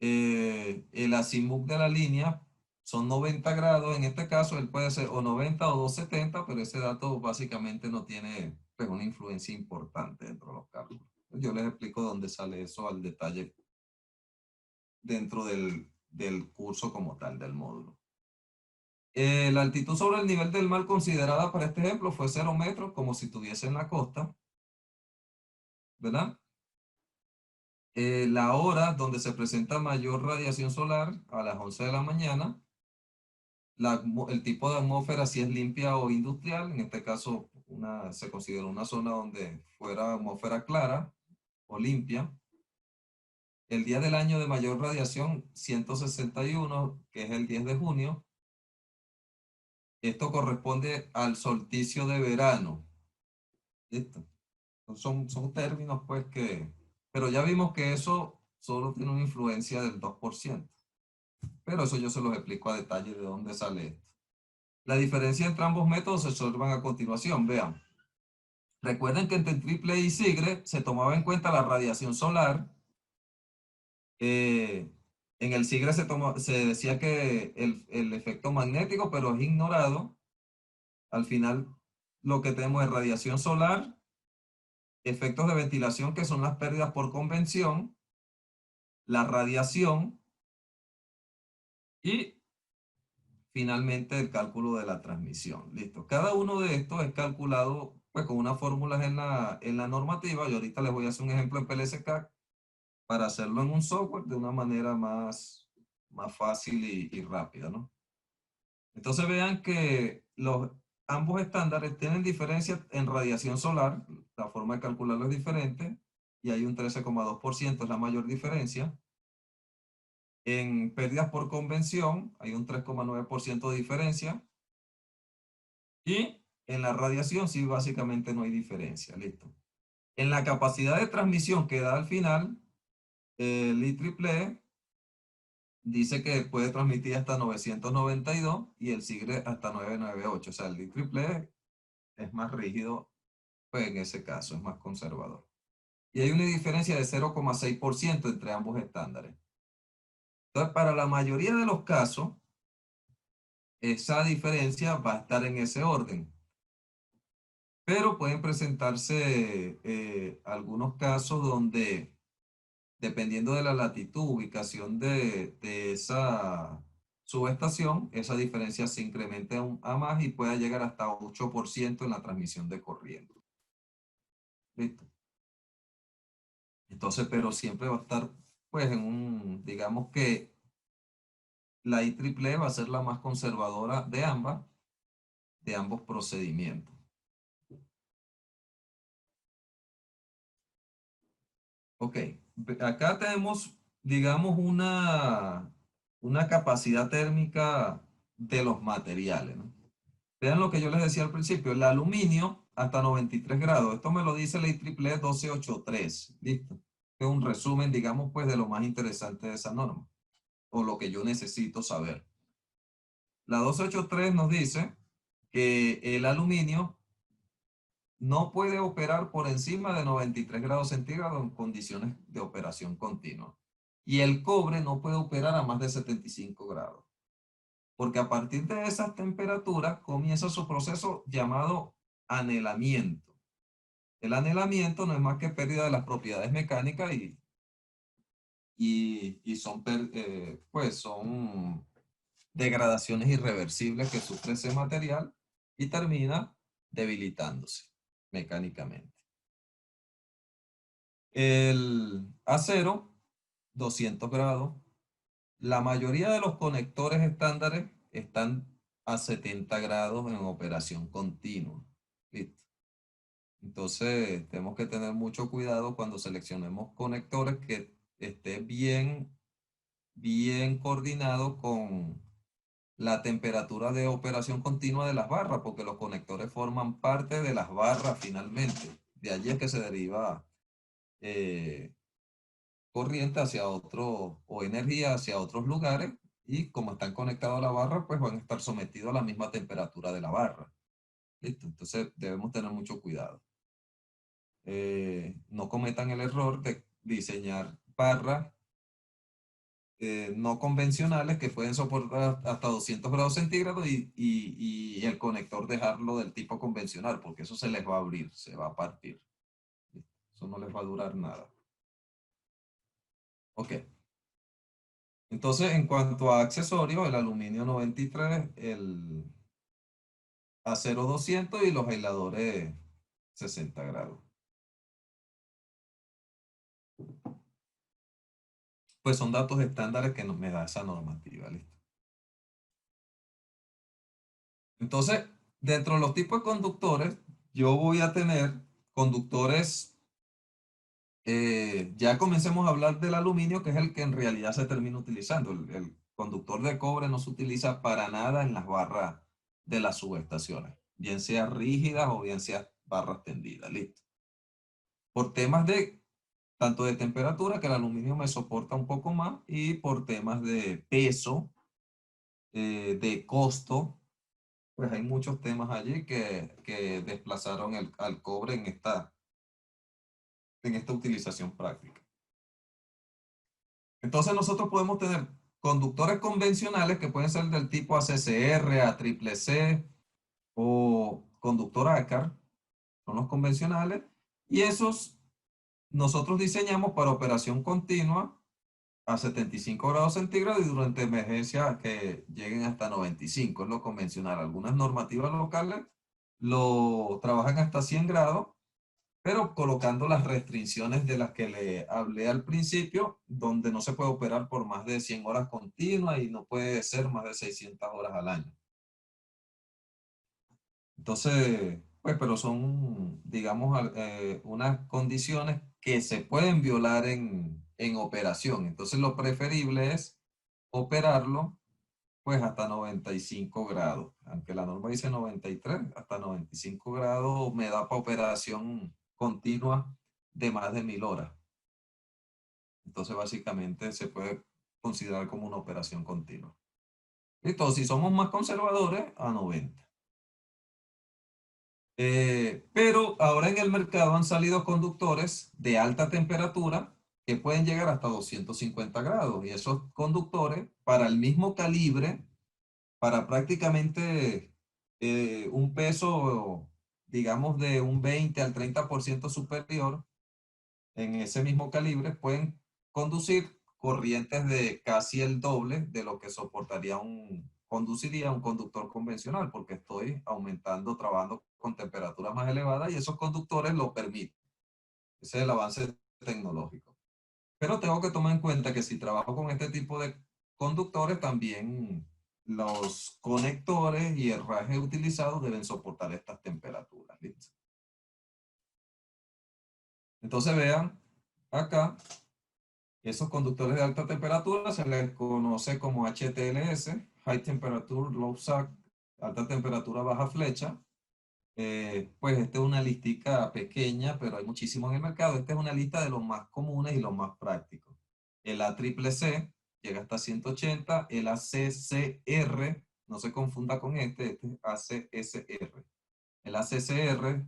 [SPEAKER 1] El azimut de la línea son 90 grados. En este caso, él puede ser o 90 o 270, pero ese dato básicamente no tiene pues, una influencia importante dentro de los cálculos. Yo les explico dónde sale eso al detalle dentro del curso como tal, del módulo. La altitud sobre el nivel del mar considerada para este ejemplo fue 0 metros, como si estuviese en la costa, ¿verdad? La hora donde se presenta mayor radiación solar a las 11 de la mañana. El tipo de atmósfera si es limpia o industrial. En este caso se considera una zona donde fuera atmósfera clara o limpia. El día del año de mayor radiación, 161, que es el 10 de junio. Esto corresponde al solsticio de verano. ¿Listo? Son términos pues pero ya vimos que eso solo tiene una influencia del 2%. Pero eso yo se los explico a detalle de dónde sale esto. La diferencia entre ambos métodos se observan a continuación. Vean. Recuerden que entre triple y sigre se tomaba en cuenta la radiación solar. En el sigre se decía que el efecto magnético, pero es ignorado. Al final lo que tenemos es radiación solar, efectos de ventilación que son las pérdidas por convención, la radiación y finalmente el cálculo de la transmisión. Listo. Cada uno de estos es calculado pues, con unas fórmulas en la normativa. Y ahorita les voy a hacer un ejemplo en PLSK para hacerlo en un software de una manera más fácil y rápida, ¿no? Entonces vean que ambos estándares tienen diferencias en radiación solar. La forma de calcularlo es diferente y hay un 13,2%, es la mayor diferencia. En pérdidas por convención hay un 3,9% de diferencia. Y en la radiación sí básicamente no hay diferencia. Listo. En la capacidad de transmisión que da al final, el IEEE dice que puede transmitir hasta 992 y el SIGRE hasta 998. O sea, el IEEE es más rígido, pues en ese caso es más conservador. Y hay una diferencia de 0,6% entre ambos estándares. Entonces, para la mayoría de los casos, esa diferencia va a estar en ese orden. Pero pueden presentarse algunos casos donde, dependiendo de la latitud, ubicación de esa subestación, esa diferencia se incrementa a más y pueda llegar hasta 8% en la transmisión de corriente. ¿Listo? Entonces, pero siempre va a estar, pues, digamos que la IEEE va a ser la más conservadora de ambos procedimientos. Ok, acá tenemos, digamos, una capacidad térmica de los materiales, ¿no? Vean lo que yo les decía al principio, el aluminio hasta 93 grados. Esto me lo dice la IEEE 1283, ¿listo? es un resumen, digamos, pues de lo más interesante de esa norma, o lo que yo necesito saber. La 283 nos dice que el aluminio no puede operar por encima de 93 grados centígrados en condiciones de operación continua. Y el cobre no puede operar a más de 75 grados. Porque a partir de esas temperaturas comienza su proceso llamado anhelamiento. El anhelamiento no es más que pérdida de las propiedades mecánicas y son, pues son degradaciones irreversibles que sufre ese material y termina debilitándose mecánicamente. El acero, 200 grados. La mayoría de los conectores estándares están a 70 grados en operación continua. ¿Listo? Entonces, tenemos que tener mucho cuidado cuando seleccionemos conectores que esté bien coordinado con la temperatura de operación continua de las barras, porque los conectores forman parte de las barras finalmente. De allí es que se deriva eh, corriente hacia otro o energía hacia otros lugares y como están conectados a la barra, pues van a estar sometidos a la misma temperatura de la barra. ¿Listo? Entonces debemos tener mucho cuidado. No cometan el error de diseñar barras no convencionales que pueden soportar hasta 200 grados centígrados y el conector dejarlo del tipo convencional, porque eso se les va a abrir, se va a partir. Eso no les va a durar nada. Ok. Entonces, en cuanto a accesorios, el aluminio 93, el acero 200 y los aisladores 60 grados. Pues son datos estándares que me da esa normativa, ¿listo? Entonces, dentro de los tipos de conductores, yo voy a tener conductores, ya comencemos a hablar del aluminio, que es el que en realidad se termina utilizando. El conductor de cobre no se utiliza para nada en las barras de las subestaciones, bien sea rígidas o bien sea barras tendidas, ¿listo? Por temas de tanto de temperatura, que el aluminio me soporta un poco más, y por temas de peso, de costo, pues hay muchos temas allí que desplazaron al cobre en esta utilización práctica. Entonces nosotros podemos tener conductores convencionales que pueden ser del tipo ACCR, ACCC o conductor ACAR, son los convencionales, y esos nosotros diseñamos para operación continua a 75 grados centígrados y durante emergencia que lleguen hasta 95, es lo convencional. Algunas normativas locales lo trabajan hasta 100 grados, pero colocando las restricciones de las que le hablé al principio, donde no se puede operar por más de 100 horas continuas y no puede ser más de 600 horas al año. Entonces, pues, pero son, digamos, unas condiciones que se pueden violar en operación. Entonces, lo preferible es operarlo, pues, hasta 95 grados. Aunque la norma dice 93, hasta 95 grados me da para operación continua de más de 1000 horas. Entonces, básicamente, se puede considerar como una operación continua. Listo, si somos más conservadores, a 90. Pero ahora en el mercado han salido conductores de alta temperatura que pueden llegar hasta 250 grados. Y esos conductores, para el mismo calibre, para prácticamente un peso, digamos, de un 20 al 30% superior, en ese mismo calibre, pueden conducir corrientes de casi el doble de lo que conduciría un conductor convencional, porque estoy aumentando, trabajando con temperaturas más elevadas y esos conductores lo permiten. Ese es el avance tecnológico. Pero tengo que tomar en cuenta que si trabajo con este tipo de conductores, también los conectores y herrajes utilizados deben soportar estas temperaturas. ¿Listo? Entonces vean acá. Esos conductores de alta temperatura se les conoce como HTLS, High Temperature Low Sag, alta temperatura baja flecha. Pues esta es una listica pequeña, pero hay muchísimos en el mercado. Esta es una lista de los más comunes y los más prácticos. El ACCC llega hasta 180, el ACCR, no se confunda con este es ACSR. El ACCR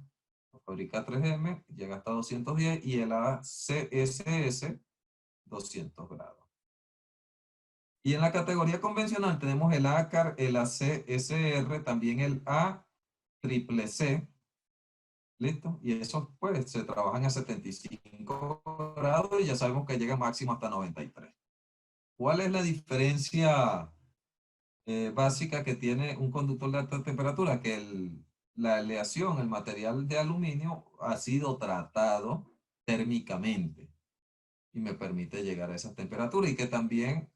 [SPEAKER 1] lo fabrica 3M, llega hasta 210 y el ACSS 200 grados. Y en la categoría convencional tenemos el ACAR, el ACSR, también el ACCC. ¿Listo? Y esos pues se trabajan a 75 grados y ya sabemos que llega máximo hasta 93. ¿Cuál es la diferencia básica que tiene un conductor de alta temperatura? Que la aleación, el material de aluminio, ha sido tratado térmicamente y me permite llegar a esa temperatura, y que también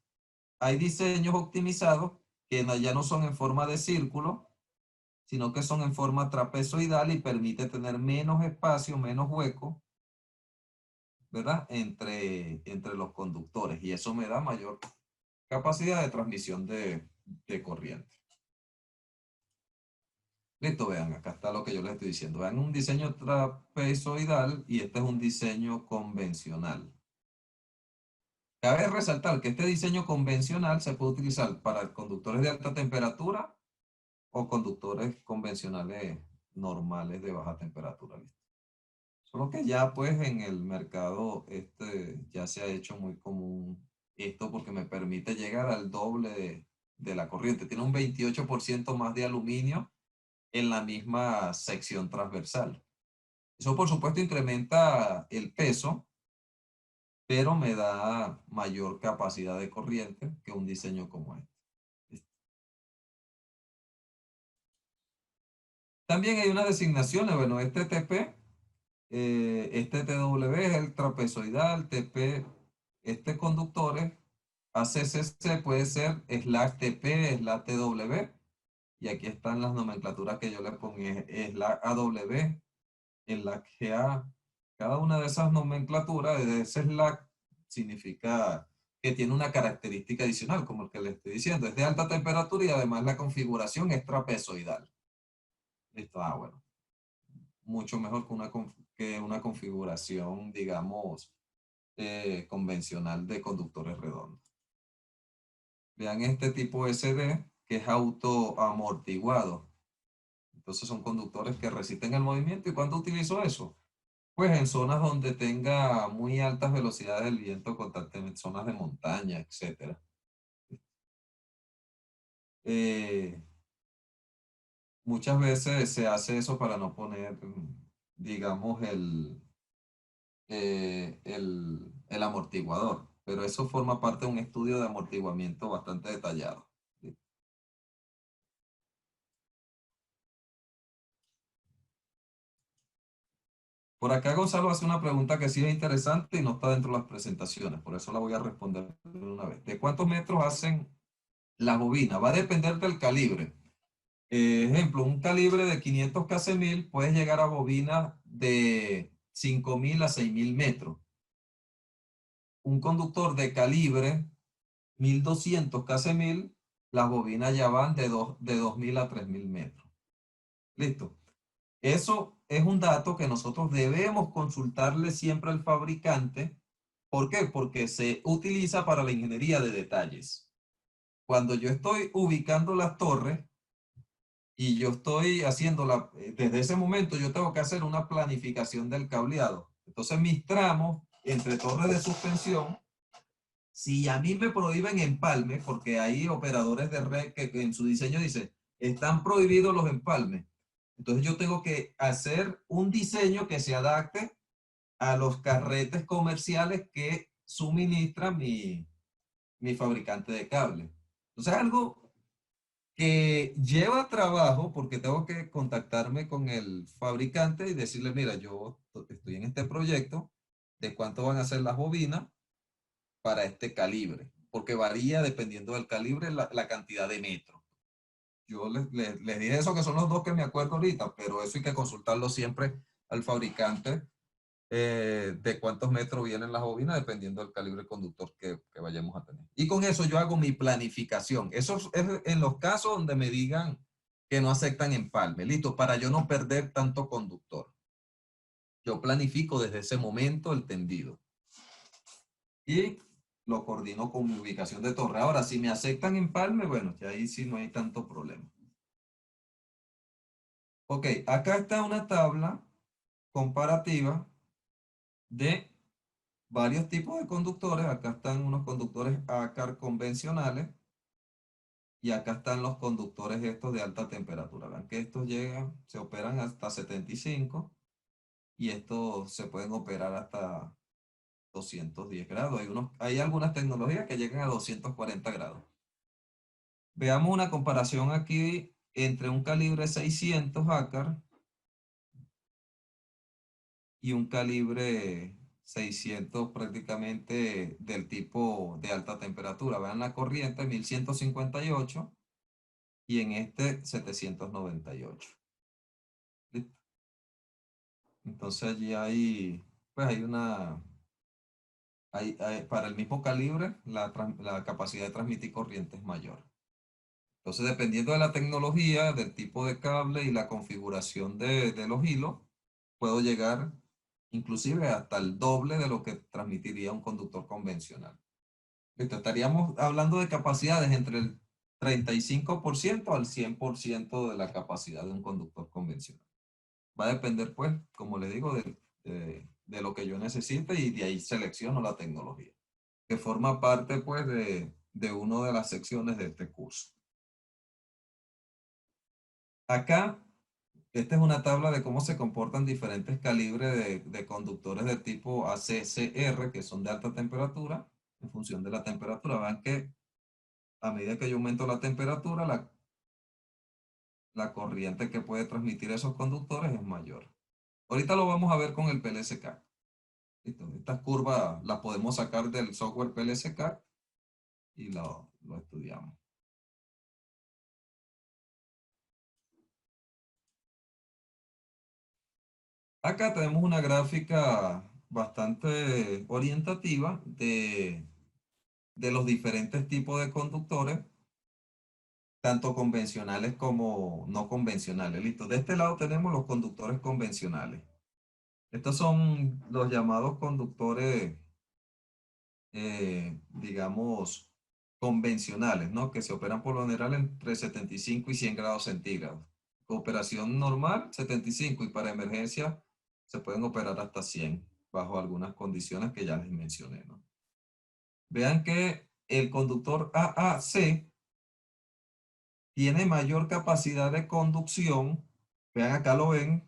[SPEAKER 1] hay diseños optimizados que ya no son en forma de círculo, sino que son en forma trapezoidal y permite tener menos espacio, menos hueco, ¿verdad? Entre los conductores, y eso me da mayor capacidad de transmisión de corriente. Listo, vean, acá está lo que yo les estoy diciendo. Vean un diseño trapezoidal y este es un diseño convencional. Cabe resaltar que este diseño convencional se puede utilizar para conductores de alta temperatura o conductores convencionales normales de baja temperatura. ¿Listo? Solo que ya pues en el mercado ya se ha hecho muy común esto porque me permite llegar al doble de la corriente. Tiene un 28% más de aluminio en la misma sección transversal. Eso por supuesto incrementa el peso, pero me da mayor capacidad de corriente que un diseño como este. También hay unas designaciones, bueno, este TP, este TW es el trapezoidal, TP, este conductores, ACCC puede ser slash TP, slash TW, y aquí están las nomenclaturas que yo le pongo, slash AW, slash GA. Cada una de esas nomenclaturas, de ese slash, significa que tiene una característica adicional, como el que le estoy diciendo, es de alta temperatura y además la configuración es trapezoidal. Listo, bueno. Mucho mejor que una configuración, digamos, convencional de conductores redondos. Vean este tipo SD, que es autoamortiguado. Entonces son conductores que resisten el movimiento. ¿Y cuándo utilizo eso? Pues en zonas donde tenga muy altas velocidades del viento constantemente, zonas de montaña, etc. Eh, Muchas veces se hace eso para no poner, digamos, el amortiguador, pero eso forma parte de un estudio de amortiguamiento bastante detallado. ¿Sí? Por acá Gonzalo hace una pregunta que sí es interesante y no está dentro de las presentaciones, por eso la voy a responder de una vez. ¿De cuántos metros hacen las bobinas? Va a depender del calibre. Ejemplo, un calibre de 500 kc1000 puedes llegar a bobinas de 5000 a 6000 metros. Un conductor de calibre 1200 kc1000, las bobinas ya van de 2000 a 3000 metros. Listo. Eso es un dato que nosotros debemos consultarle siempre al fabricante. ¿Por qué? Porque se utiliza para la ingeniería de detalles. Cuando yo estoy ubicando las torres y yo estoy haciéndola, desde ese momento yo tengo que hacer una planificación del cableado. Entonces mis tramos entre torres de suspensión, si a mí me prohíben empalmes, porque hay operadores de red que en su diseño dice, están prohibidos los empalmes. Entonces yo tengo que hacer un diseño que se adapte a los carretes comerciales que suministra mi fabricante de cable. Entonces algo que lleva trabajo porque tengo que contactarme con el fabricante y decirle, mira, yo estoy en este proyecto, de cuánto van a ser las bobinas para este calibre, porque varía dependiendo del calibre la cantidad de metros. Yo les dije eso, que son los dos que me acuerdo ahorita, pero eso hay que consultarlo siempre al fabricante, de cuántos metros vienen las bobinas dependiendo del calibre conductor que vayamos a tener. Y con eso yo hago mi planificación. Eso es en los casos donde me digan que no aceptan empalme. Listo, para yo no perder tanto conductor. Yo planifico desde ese momento el tendido. Y lo coordino con mi ubicación de torre. Ahora, si me aceptan empalme, bueno, ya ahí sí no hay tanto problema. Ok, acá está una tabla comparativa de varios tipos de conductores. Acá están unos conductores ACAR convencionales y acá están los conductores estos de alta temperatura. Vean que estos llegan, se operan hasta 75 y estos se pueden operar hasta 210 grados. Hay algunas tecnologías que llegan a 240 grados. Veamos una comparación aquí entre un calibre 600 ACAR y un calibre 600 prácticamente del tipo de alta temperatura. Vean la corriente 1158 y en este 798. ¿Listo? Entonces allí hay, pues hay una, para el mismo calibre la capacidad de transmitir corriente es mayor. Entonces dependiendo de la tecnología, del tipo de cable y la configuración de los hilos, puedo llegar inclusive hasta el doble de lo que transmitiría un conductor convencional. Listo, estaríamos hablando de capacidades entre el 35% al 100% de la capacidad de un conductor convencional. Va a depender, pues, como le digo, de lo que yo necesite y de ahí selecciono la tecnología, que forma parte, pues, de una de las secciones de este curso. Acá, esta es una tabla de cómo se comportan diferentes calibres de conductores de tipo ACCR, que son de alta temperatura, en función de la temperatura. Vean que a medida que yo aumento la temperatura, la corriente que puede transmitir esos conductores es mayor. Ahorita lo vamos a ver con el PLC-CAD. ¿Listo? Estas curvas las podemos sacar del software PLC-CAD y lo estudiamos. Acá tenemos una gráfica bastante orientativa de los diferentes tipos de conductores, tanto convencionales como no convencionales. Listo. De este lado tenemos los conductores convencionales. Estos son los llamados conductores, digamos, convencionales, ¿no? Que se operan por lo general entre 75 y 100 grados centígrados. Operación normal, 75, y para emergencia se pueden operar hasta 100, bajo algunas condiciones que ya les mencioné, ¿no? Vean que el conductor AAC tiene mayor capacidad de conducción, vean acá lo ven,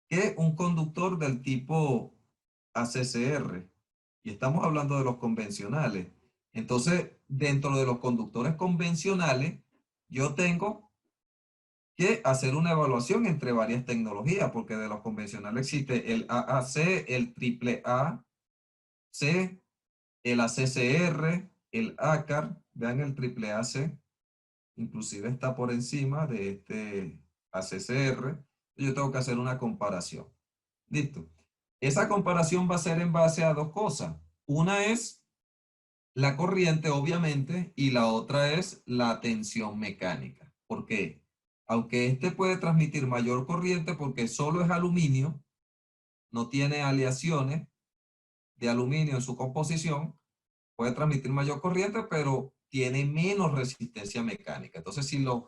[SPEAKER 1] que un conductor del tipo ACCR. Y estamos hablando de los convencionales. Entonces, dentro de los conductores convencionales, yo tengo que hacer una evaluación entre varias tecnologías, porque de los convencionales existe el AAC, el AAA-C, el ACCR, el ACAR. Vean el AAA-C, inclusive está por encima de este ACCR. Yo tengo que hacer una comparación. Listo. Esa comparación va a ser en base a dos cosas. Una es la corriente, obviamente, y la otra es la tensión mecánica. ¿Por qué? Aunque este puede transmitir mayor corriente porque solo es aluminio, no tiene aleaciones de aluminio en su composición, puede transmitir mayor corriente, pero tiene menos resistencia mecánica. Entonces, si los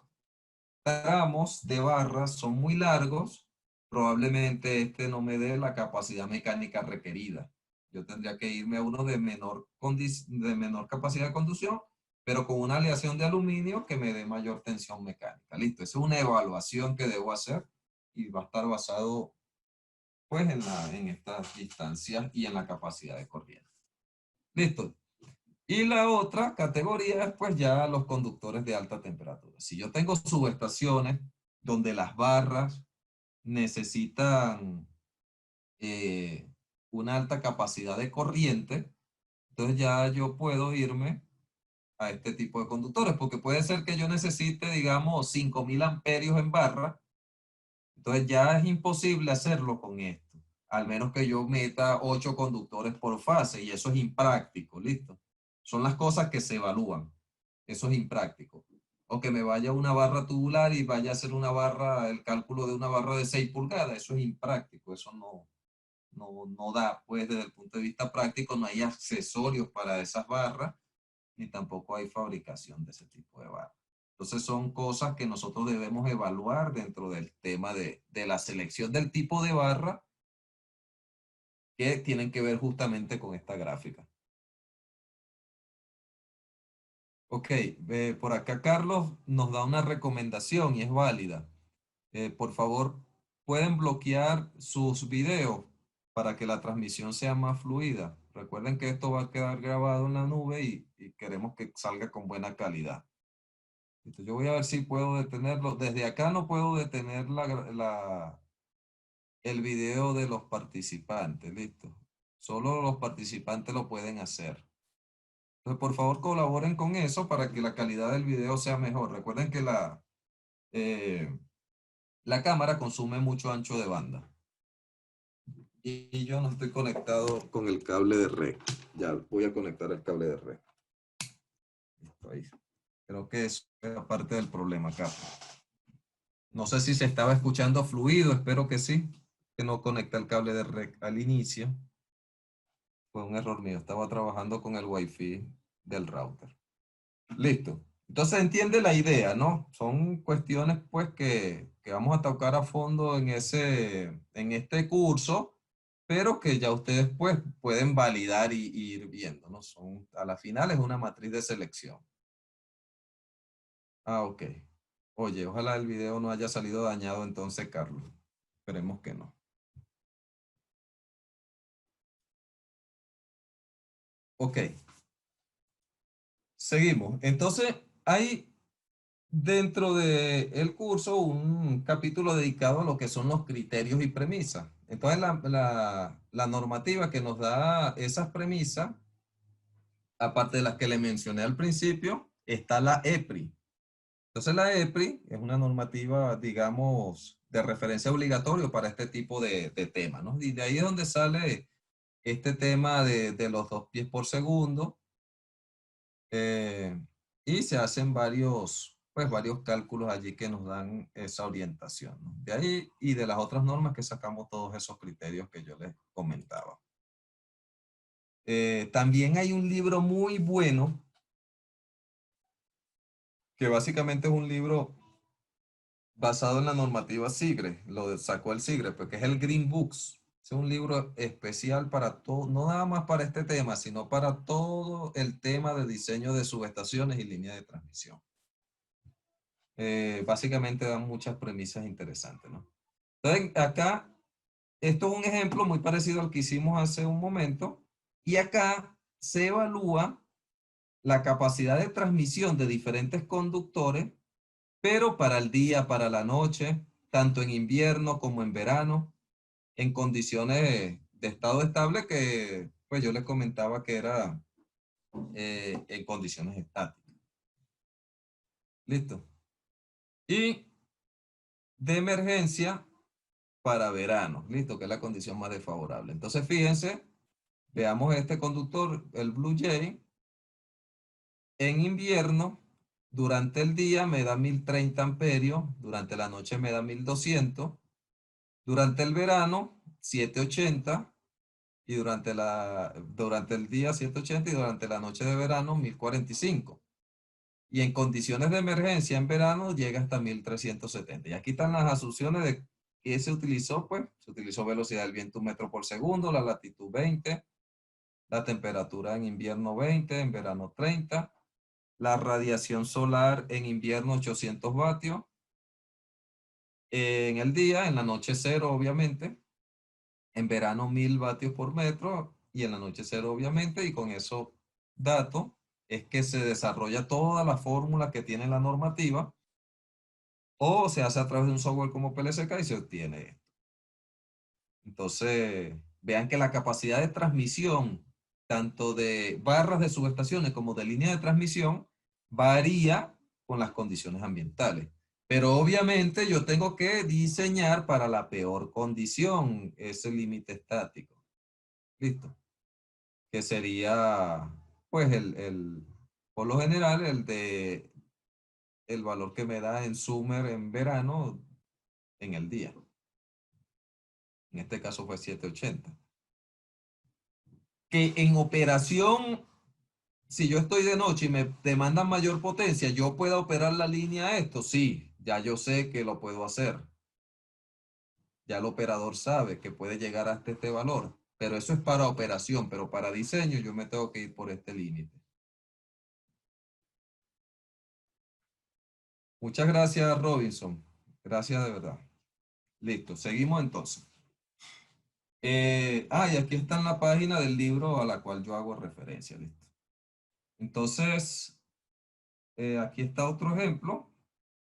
[SPEAKER 1] tramos de barras son muy largos, probablemente este no me dé la capacidad mecánica requerida. Yo tendría que irme a uno de menor capacidad de conducción, pero con una aleación de aluminio que me dé mayor tensión mecánica. Listo, esa es una evaluación que debo hacer y va a estar basado pues en estas distancias y en la capacidad de corriente. Listo. Y la otra categoría es pues ya los conductores de alta temperatura. Si yo tengo subestaciones donde las barras necesitan una alta capacidad de corriente, entonces ya yo puedo irme a este tipo de conductores, porque puede ser que yo necesite, digamos, 5000 amperios en barra, entonces ya es imposible hacerlo con esto, al menos que yo meta 8 conductores por fase, y eso es impráctico, ¿listo? Son las cosas que se evalúan. Eso es impráctico. o que me vaya a una barra tubular y vaya a hacer una barra, el cálculo de una barra de 6 pulgadas. Eso es impráctico, eso no da, pues desde el punto de vista práctico no hay accesorios para esas barras, ni tampoco hay fabricación de ese tipo de barras. Entonces son cosas que nosotros debemos evaluar dentro del tema de la selección del tipo de barra que tienen que ver justamente con esta gráfica. Ok, por acá Carlos nos da una recomendación y es válida. Por favor, pueden bloquear sus videos para que la transmisión sea más fluida. Recuerden que esto va a quedar grabado en la nube y queremos que salga con buena calidad. Listo, yo voy a ver si puedo detenerlo. Desde acá no puedo detener el video de los participantes. Listo. Solo los participantes lo pueden hacer. Entonces, por favor, colaboren con eso para que la calidad del video sea mejor. Recuerden que eh, la cámara consume mucho ancho de banda. Y yo no estoy conectado con el cable de red. Ya voy a conectar el cable de red. Listo, ahí. Creo que eso es parte del problema acá. No sé si se estaba escuchando fluido, espero que sí. Que no conecta el cable de red al inicio. Fue un error mío. Estaba trabajando con el Wi-Fi del router. Listo. Entonces entiende la idea, ¿no? Son cuestiones pues que vamos a tocar a fondo en este curso, pero que ya ustedes pues pueden validar y ir viendo, ¿no? Son, a la final es una matriz de selección. Ah, ok. Oye, ojalá el video no haya salido dañado entonces, Carlos. Esperemos que no. Ok, seguimos. Entonces, hay dentro del curso un capítulo dedicado a lo que son los criterios y premisas. Entonces, la normativa que nos da esas premisas, aparte de las que le mencioné al principio, está la EPRI. Entonces, la EPRI es una normativa, digamos, de referencia obligatorio para este tipo de temas, ¿no? Y de ahí es donde sale este tema de los 2 pies por segundo, eh, y se hacen varios cálculos allí que nos dan esa orientación, ¿no? De ahí y de las otras normas que sacamos todos esos criterios que yo les comentaba. También hay un libro muy bueno, que básicamente es un libro basado en la normativa SIGRE, lo sacó el SIGRE, porque es el Green Books. Es un libro especial para todo, no nada más para este tema, sino para todo el tema de diseño de subestaciones y líneas de transmisión. Básicamente dan muchas premisas interesantes, ¿no? Entonces, acá, esto es un ejemplo muy parecido al que hicimos hace un momento, y acá se evalúa la capacidad de transmisión de diferentes conductores, pero para el día, para la noche, tanto en invierno como en verano, en condiciones de estado estable que, pues yo les comentaba que era en condiciones estáticas. ¿Listo? Y de emergencia para verano, listo, que es la condición más desfavorable. Entonces, fíjense, veamos este conductor, el Blue Jay, en invierno, durante el día me da 1030 amperios, durante la noche me da 1200, durante el verano 780 y durante el día 780 y durante la noche de verano 1045. Y en condiciones de emergencia en verano llega hasta 1370. Y aquí están las asunciones de qué se utilizó, pues se utilizó velocidad del viento 1 metro por segundo, la latitud 20, la temperatura en invierno 20, en verano 30, la radiación solar en invierno 800 vatios, en el día, en la noche cero obviamente, en verano 1000 vatios por metro y en la noche cero obviamente, y con esos datos es que se desarrolla toda la fórmula que tiene la normativa o se hace a través de un software como PLCK y se obtiene esto. Entonces, vean que la capacidad de transmisión, tanto de barras de subestaciones como de línea de transmisión, varía con las condiciones ambientales. Pero obviamente yo tengo que diseñar para la peor condición, ese límite estático. ¿Listo? Que sería, pues, por lo general, el de el valor que me da en summer en verano en el día. En este caso fue 780. Que en operación, si yo estoy de noche y me demandan mayor potencia, ¿yo puedo operar la línea a esto? Sí, ya yo sé que lo puedo hacer. Ya el operador sabe que puede llegar hasta este valor. Pero eso es para operación, pero para diseño yo me tengo que ir por este límite. Muchas gracias, Robinson. Gracias de verdad. Listo, seguimos entonces. Y aquí está en la página del libro a la cual yo hago referencia. Listo. Entonces, aquí está otro ejemplo,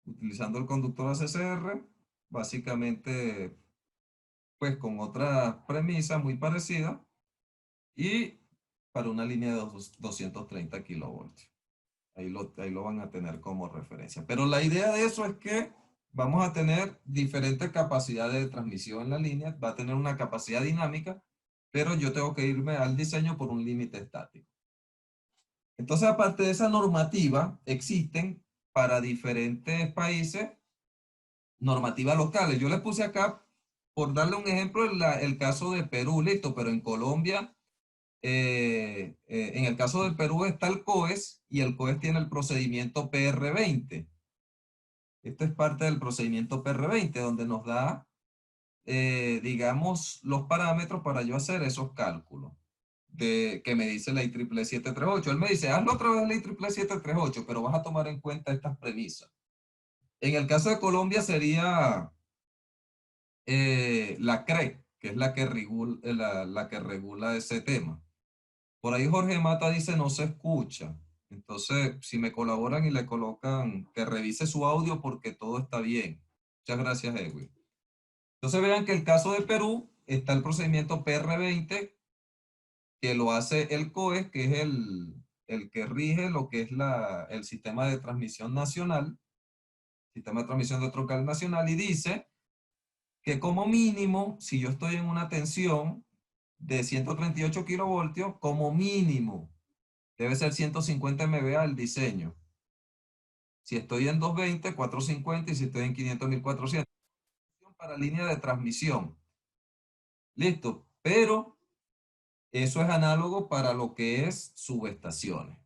[SPEAKER 1] utilizando el conductor ACCR, básicamente, pues con otra premisa muy parecida y para una línea de 230 kilovoltios. Ahí lo van a tener como referencia. Pero la idea de eso es que vamos a tener diferentes capacidades de transmisión en la línea, va a tener una capacidad dinámica, pero yo tengo que irme al diseño por un límite estático. Entonces, aparte de esa normativa, existen para diferentes países normativas locales. Yo les puse acá, por darle un ejemplo, el caso de Perú, listo, pero en Colombia, en el caso del Perú está el COES y el COES tiene el procedimiento PR20. Esto es parte del procedimiento PR20, donde nos da, digamos, los parámetros para yo hacer esos cálculos que me dice la IEEE 738. Él me dice, hazlo otra vez la IEEE 738, pero vas a tomar en cuenta estas premisas. En el caso de Colombia sería la CRE, que es la que regula ese tema. Por ahí Jorge Mata dice no se escucha. Entonces, si me colaboran y le colocan que revise su audio porque todo está bien. Muchas gracias, Edwin. Entonces vean que el caso de Perú está el procedimiento PR20 que lo hace el COES, que es el que rige lo que es el sistema de transmisión nacional, sistema de transmisión de troncal nacional, y dice que como mínimo, si yo estoy en una tensión de 138 kilovoltios, como mínimo debe ser 150 MVA el diseño. Si estoy en 220, 450 y si estoy en 500, 1400. Para línea de transmisión. Listo. Pero eso es análogo para lo que es subestaciones.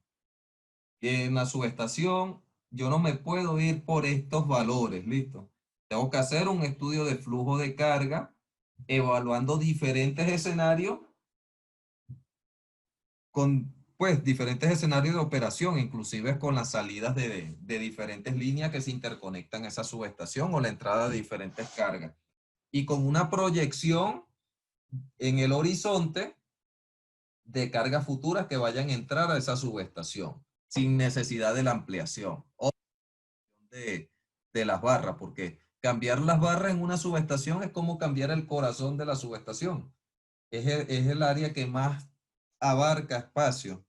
[SPEAKER 1] En la subestación yo no me puedo ir por estos valores. Listo. Tengo que hacer un estudio de flujo de carga evaluando diferentes escenarios con pues diferentes escenarios de operación, inclusive con las salidas de diferentes líneas que se interconectan a esa subestación o la entrada de diferentes cargas. Y con una proyección en el horizonte de cargas futuras que vayan a entrar a esa subestación, sin necesidad de la ampliación o de las barras, porque cambiar las barras en una subestación es como cambiar el corazón de la subestación. Es el área que más abarca espacio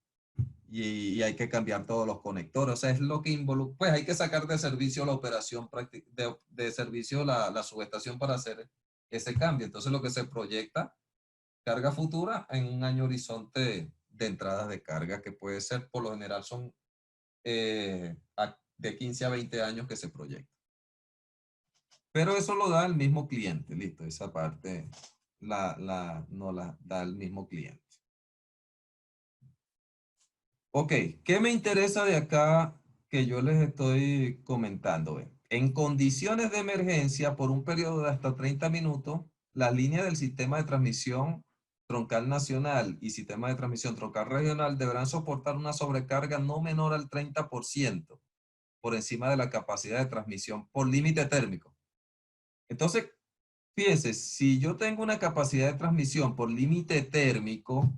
[SPEAKER 1] y hay que cambiar todos los conectores. O sea, es lo que involucra, pues hay que sacar de servicio la operación, de servicio la subestación para hacer ese cambio. Entonces lo que se proyecta, carga futura en un año horizonte de entradas de carga, que puede ser, por lo general son de 15 a 20 años que se proyecta. Pero eso lo da el mismo cliente, listo, esa parte no la da el mismo cliente. Ok, ¿qué me interesa de acá que yo les estoy comentando? En condiciones de emergencia, por un periodo de hasta 30 minutos, las líneas del sistema de transmisión troncal nacional y sistema de transmisión troncal regional deberán soportar una sobrecarga no menor al 30% por encima de la capacidad de transmisión por límite térmico. Entonces, fíjense, si yo tengo una capacidad de transmisión por límite térmico,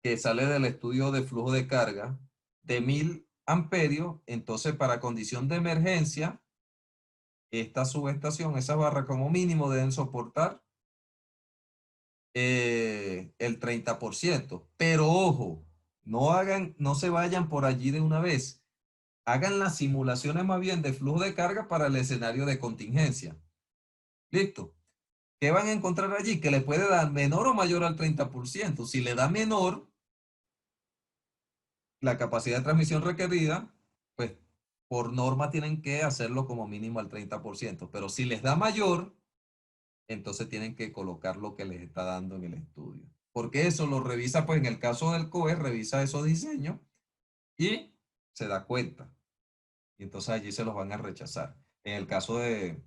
[SPEAKER 1] que sale del estudio de flujo de carga de 1000 amperios, entonces para condición de emergencia, esta subestación, esa barra como mínimo deben soportar el 30%. Pero ojo, no se vayan por allí de una vez. Hagan las simulaciones más bien de flujo de carga para el escenario de contingencia. Listo. ¿Qué van a encontrar allí? Que le puede dar menor o mayor al 30%. Si le da menor, la capacidad de transmisión requerida, pues por norma tienen que hacerlo como mínimo al 30%, pero si les da mayor, entonces tienen que colocar lo que les está dando en el estudio. Porque eso lo revisa, pues en el caso del COE, revisa esos diseños y se da cuenta. Y entonces allí se los van a rechazar. En el caso de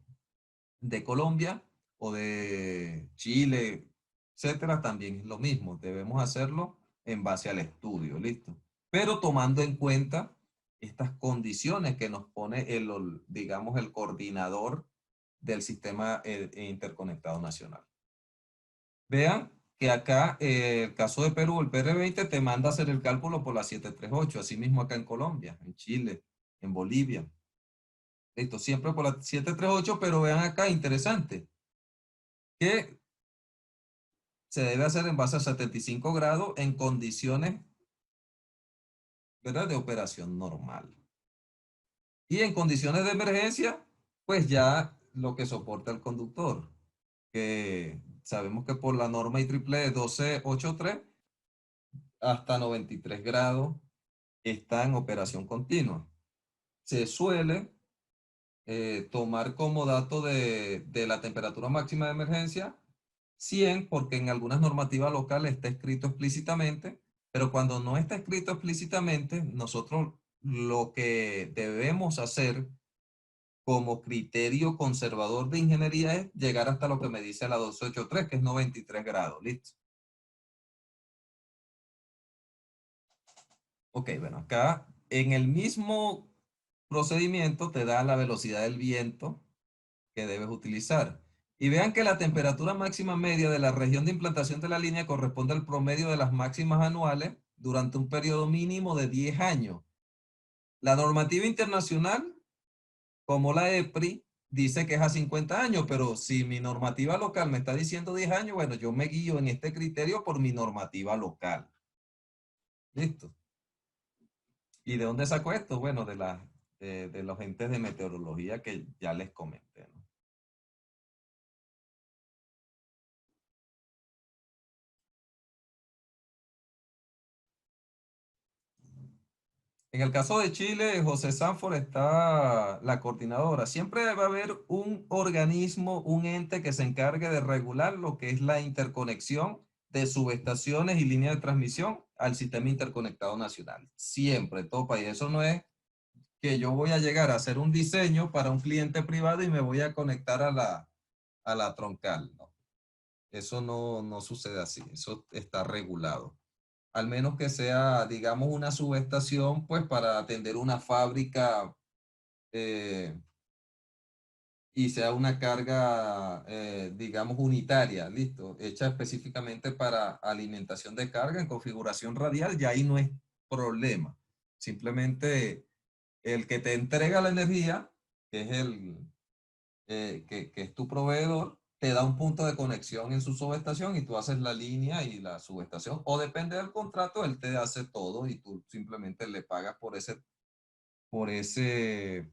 [SPEAKER 1] Colombia o de Chile, etcétera, también es lo mismo. Debemos hacerlo en base al estudio, ¿listo? Pero tomando en cuenta estas condiciones que nos pone digamos, el coordinador del sistema interconectado nacional. Vean que acá, el caso de Perú, el PR20 te manda a hacer el cálculo por la 738, así mismo acá en Colombia, en Chile, en Bolivia. Listo, siempre por la 738, pero vean acá, interesante, que se debe hacer en base a 75 grados en condiciones, ¿verdad?, de operación normal. Y en condiciones de emergencia, pues ya lo que soporta el conductor, que sabemos que por la norma IEEE 1283 hasta 93 grados está en operación continua. Se suele tomar como dato de la temperatura máxima de emergencia 100, porque en algunas normativas locales está escrito explícitamente, pero cuando no está escrito explícitamente, nosotros lo que debemos hacer como criterio conservador de ingeniería es llegar hasta lo que me dice la 283, que es 93 grados. ¿Listo? Ok, bueno, acá en el mismo procedimiento te da la velocidad del viento que debes utilizar. Y vean que la temperatura máxima media de la región de implantación de la línea corresponde al promedio de las máximas anuales durante un periodo mínimo de 10 años. La normativa internacional, como la EPRI, dice que es a 50 años, pero si mi normativa local me está diciendo 10 años, bueno, yo me guío en este criterio por mi normativa local. ¿Listo? ¿Y de dónde saco esto? Bueno, de los entes de meteorología que ya les comenté, ¿no? En el caso de Chile, José Sanford está la coordinadora. Siempre va a haber un organismo, un ente que se encargue de regular lo que es la interconexión de subestaciones y líneas de transmisión al sistema interconectado nacional. Siempre, en todo país. Eso no es que yo voy a llegar a hacer un diseño para un cliente privado y me voy a conectar a la troncal. No, eso no sucede así. Eso está regulado, al menos que sea, digamos, una subestación, pues para atender una fábrica eh, y sea una carga, digamos, unitaria, listo, hecha específicamente para alimentación de carga en configuración radial, y ahí no es problema. Simplemente el que te entrega la energía, que es que es tu proveedor, te da un punto de conexión en su subestación y tú haces la línea y la subestación, o depende del contrato, él te hace todo y tú simplemente le pagas por ese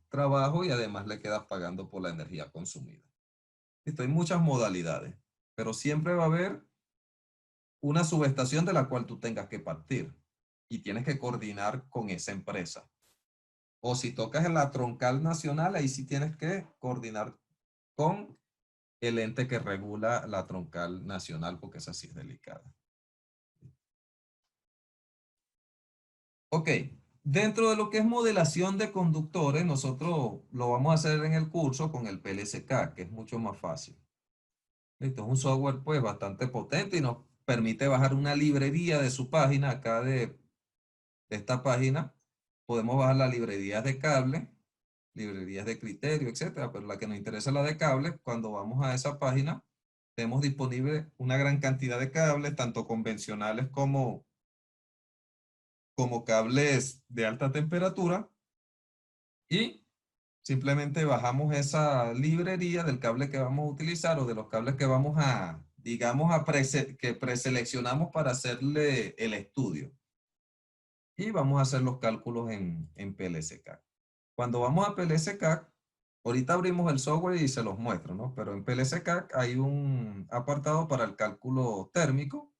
[SPEAKER 1] trabajo y además le quedas pagando por la energía consumida. Listo, hay muchas modalidades, pero siempre va a haber una subestación de la cual tú tengas que partir y tienes que coordinar con esa empresa. O si tocas en la troncal nacional, ahí sí tienes que coordinar con el ente que regula la troncal nacional, porque esa sí es delicada. Ok, dentro de lo que es modelación de conductores, nosotros lo vamos a hacer en el curso con el PLCK, que es mucho más fácil. Listo, es un software pues bastante potente y nos permite bajar una librería de su página, acá de esta página. Podemos bajar las librerías de cable, librerías de criterio, etcétera, pero la que nos interesa es la de cable. Cuando vamos a esa página, tenemos disponible una gran cantidad de cables, tanto convencionales como cables de alta temperatura, y simplemente bajamos esa librería del cable que vamos a utilizar o de los cables que vamos a, digamos, que preseleccionamos para hacerle el estudio. Y vamos a hacer los cálculos en PLCK. Cuando vamos a PLCK, ahorita abrimos el software y se los muestro, ¿no? Pero en PLCK hay un apartado para el cálculo térmico.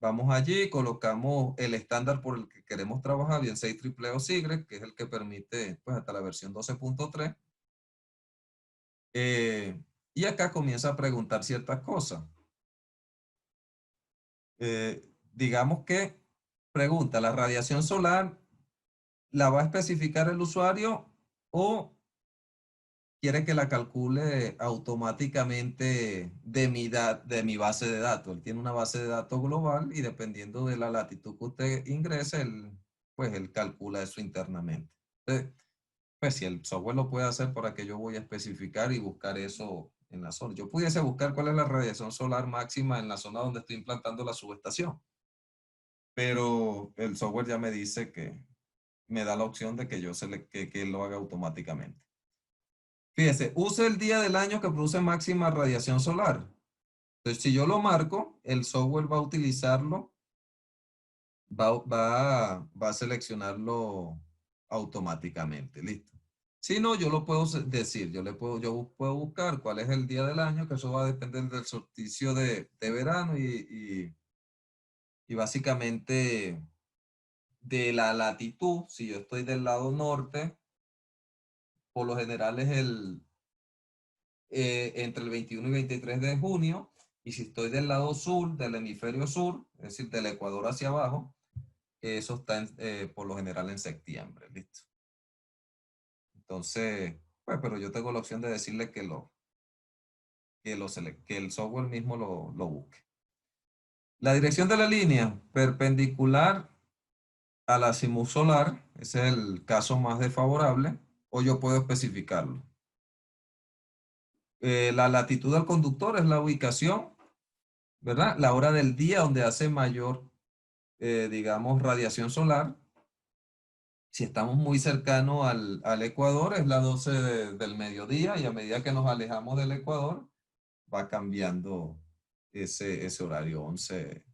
[SPEAKER 1] Vamos allí, colocamos el estándar por el que queremos trabajar, bien sea IEEE o SIGRE, que es el que permite pues, hasta la versión 12.3. Y acá comienza a preguntar ciertas cosas. Digamos que pregunta, ¿la radiación solar la va a especificar el usuario o quiere que la calcule automáticamente de mi base de datos? Él tiene una base de datos global y dependiendo de la latitud que usted ingrese, pues él calcula eso internamente. Pues si el software lo puede hacer, ¿para qué yo voy a especificar y buscar eso en la zona? Yo pudiese buscar cuál es la radiación solar máxima en la zona donde estoy implantando la subestación, pero el software ya me dice que me da la opción de que que él lo haga automáticamente. Fíjese, use el día del año que produce máxima radiación solar. Entonces, si yo lo marco, el software va a utilizarlo, va a seleccionarlo automáticamente. Listo. Si no, yo lo puedo decir, yo puedo buscar cuál es el día del año, que eso va a depender del solsticio de verano y básicamente de la latitud. Si yo estoy del lado norte, por lo general es entre el 21 y 23 de junio, y si estoy del lado sur, del hemisferio sur, es decir, del Ecuador hacia abajo, eso está por lo general en septiembre, ¿listo? Entonces, pues, pero yo tengo la opción de decirle que el software mismo lo busque. La dirección de la línea perpendicular al azimut solar, ese es el caso más desfavorable, o yo puedo especificarlo. La latitud del conductor es la ubicación, ¿verdad? La hora del día donde hace mayor, digamos, radiación solar. Si estamos muy cercanos al Ecuador, es las 12 del mediodía, y a medida que nos alejamos del Ecuador, va cambiando ese horario. 11,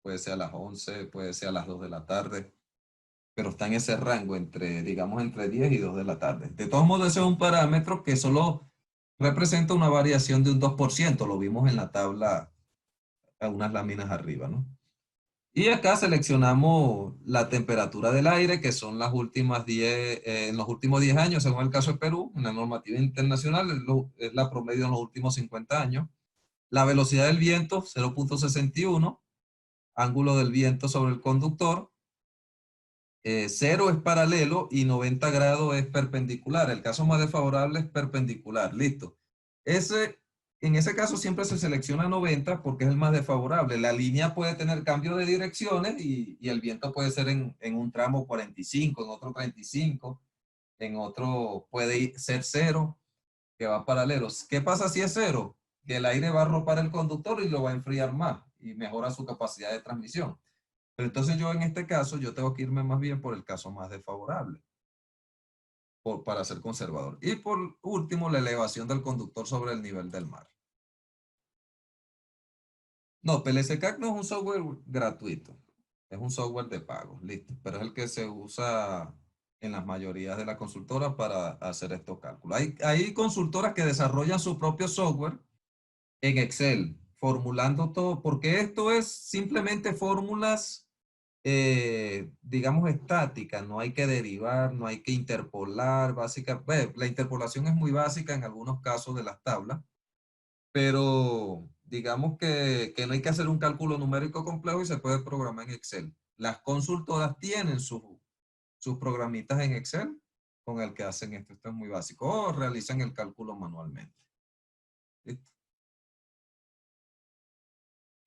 [SPEAKER 1] puede ser a las 11, puede ser a las 2 de la tarde, pero está en ese rango entre, digamos, entre 10 y 2 de la tarde. De todos modos, ese es un parámetro que solo representa una variación de un 2%. Lo vimos en la tabla a unas láminas arriba, ¿no? Y acá seleccionamos la temperatura del aire, que son las últimas 10, en los últimos 10 años, según el caso de Perú, una normativa internacional, es la promedio en los últimos 50 años. La velocidad del viento, 0.61, ángulo del viento sobre el conductor, 0 es paralelo y 90 grados es perpendicular. El caso más desfavorable es perpendicular. Listo. En ese caso siempre se selecciona 90 porque es el más desfavorable. La línea puede tener cambio de direcciones y el viento puede ser en un tramo 45, en otro 35, en otro puede ser 0, que va paralelos. ¿Qué pasa si es 0? Que el aire va a arropar el conductor y lo va a enfriar más y mejora su capacidad de transmisión. Pero entonces yo en este caso, yo tengo que irme más bien por el caso más desfavorable, para ser conservador. Y por último, la elevación del conductor sobre el nivel del mar. No, PLSCAC no es un software gratuito, es un software de pago, listo, pero es el que se usa en las mayorías de las consultoras para hacer estos cálculos. Hay consultoras que desarrollan su propio software en Excel, formulando todo, porque esto es simplemente fórmulas, digamos, estáticas, no hay que derivar, no hay que interpolar, básicamente, la interpolación es muy básica en algunos casos de las tablas, pero digamos que no hay que hacer un cálculo numérico complejo y se puede programar en Excel. Las consultoras tienen sus programitas en Excel con el que hacen esto. Esto es muy básico. O realizan el cálculo manualmente. ¿Listo?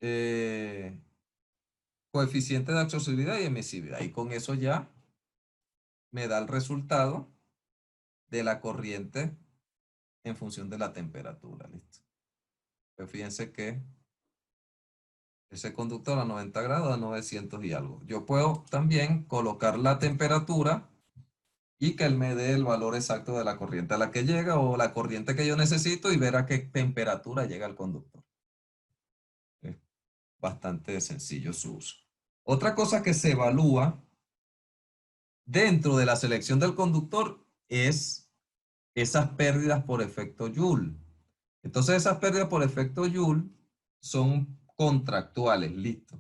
[SPEAKER 1] Eh, Coeficiente de accesibilidad y emisividad. Y con eso ya me da el resultado de la corriente en función de la temperatura. ¿Listo? Pues fíjense que ese conductor a 90 grados a 900 y algo. Yo puedo también colocar la temperatura y que él me dé el valor exacto de la corriente a la que llega o la corriente que yo necesito y ver a qué temperatura llega el conductor. Es bastante sencillo su uso. Otra cosa que se evalúa dentro de la selección del conductor es esas pérdidas por efecto Joule. Entonces esas pérdidas por efecto Joule son contractuales, listo.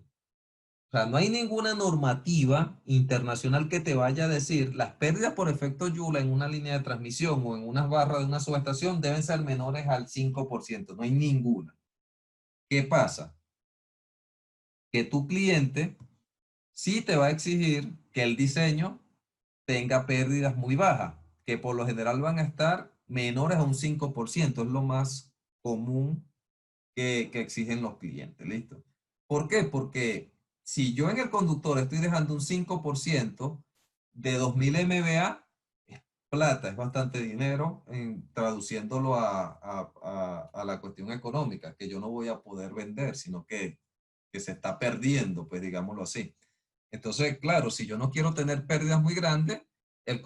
[SPEAKER 1] O sea, no hay ninguna normativa internacional que te vaya a decir las pérdidas por efecto Joule en una línea de transmisión o en unas barras de una subestación deben ser menores al 5%. No hay ninguna. ¿Qué pasa? Que tu cliente sí te va a exigir que el diseño tenga pérdidas muy bajas, que por lo general van a estar menores a un 5%. Es lo más común que exigen los clientes. ¿Listo? ¿Por qué? Porque si yo en el conductor estoy dejando un 5% de 2000 MVA, es plata, es bastante dinero traduciéndolo a la cuestión económica, que yo no voy a poder vender, sino que se está perdiendo, pues digámoslo así. Entonces, claro, si yo no quiero tener pérdidas muy grandes, el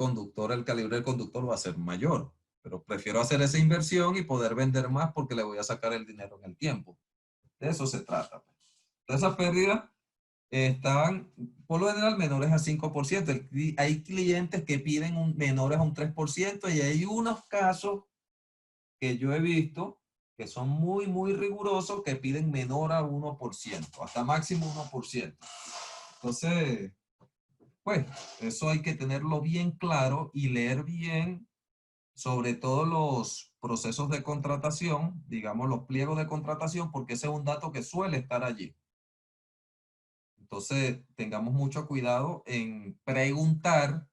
[SPEAKER 1] calibre del conductor va a ser mayor, pero prefiero hacer esa inversión y poder vender más porque le voy a sacar el dinero en el tiempo. De eso se trata, pues. Todas esas pérdidas estaban, por lo general, menores a 5%. Hay clientes que piden menores a un 3% y hay unos casos que yo he visto que son muy, muy rigurosos que piden menor a 1%, hasta máximo 1%. Entonces, pues, eso hay que tenerlo bien claro y leer bien sobre todo los procesos de contratación, digamos los pliegos de contratación, porque ese es un dato que suele estar allí. Entonces, tengamos mucho cuidado en preguntar,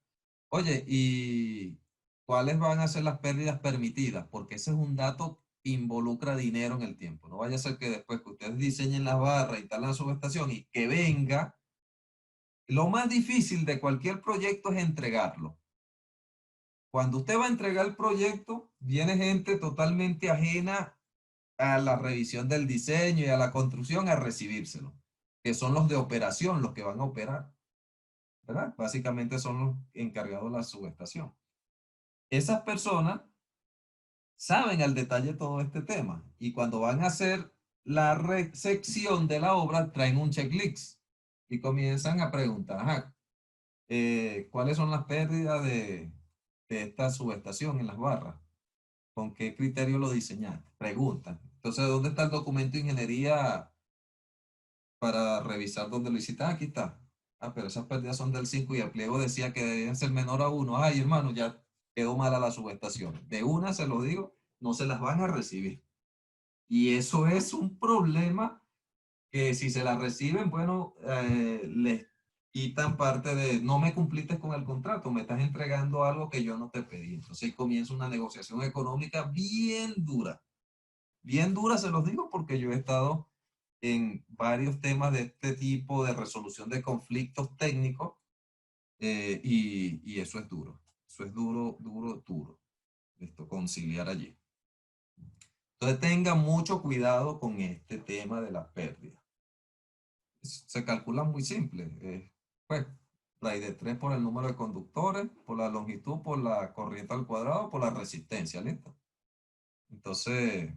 [SPEAKER 1] oye, ¿y cuáles van a ser las pérdidas permitidas? Porque ese es un dato que involucra dinero en el tiempo. No vaya a ser que después que ustedes diseñen las barras, instalen la subestación y que venga, lo más difícil de cualquier proyecto es entregarlo. Cuando usted va a entregar el proyecto, viene gente totalmente ajena a la revisión del diseño y a la construcción a recibírselo, que son los de operación, los que van a operar, ¿verdad? Básicamente son los encargados de la subestación. Esas personas saben al detalle todo este tema y cuando van a hacer la sección de la obra traen un checklist y comienzan a preguntar, ajá, ¿cuáles son las pérdidas de esta subestación en las barras? ¿Con qué criterio lo diseñaste? Preguntan. Entonces, ¿dónde está el documento de ingeniería para revisar dónde lo hiciste? Ah, aquí está. Ah, pero esas pérdidas son del 5 y el pliego decía que debían ser menor a 1. Ay, hermano, ya quedó mala la subestación. De una, se lo digo, no se las van a recibir. Y eso es un problema que si se las reciben, bueno, les quitan parte de, no me cumpliste con el contrato, me estás entregando algo que yo no te pedí. Entonces ahí comienza una negociación económica bien dura. Bien dura, se los digo, porque yo he estado en varios temas de este tipo de resolución de conflictos técnicos y eso es duro. Eso es duro, duro, duro. Esto, conciliar allí. Entonces tenga mucho cuidado con este tema de las pérdidas. Se calcula muy simple. Pues, raíz de 3 por el número de conductores, por la longitud, por la corriente al cuadrado, por la resistencia, ¿listo? Entonces,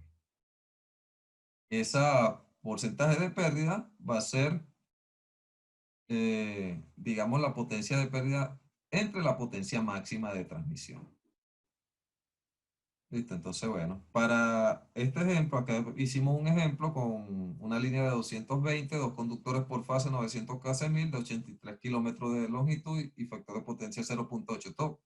[SPEAKER 1] esa porcentaje de pérdida va a ser digamos, la potencia de pérdida entre la potencia máxima de transmisión. ¿Listo? Entonces, bueno, para este ejemplo, acá hicimos un ejemplo con una línea de 220, dos conductores por fase, 900 kc/1000, de 83 kilómetros de longitud y factor de potencia 0.8. Todo,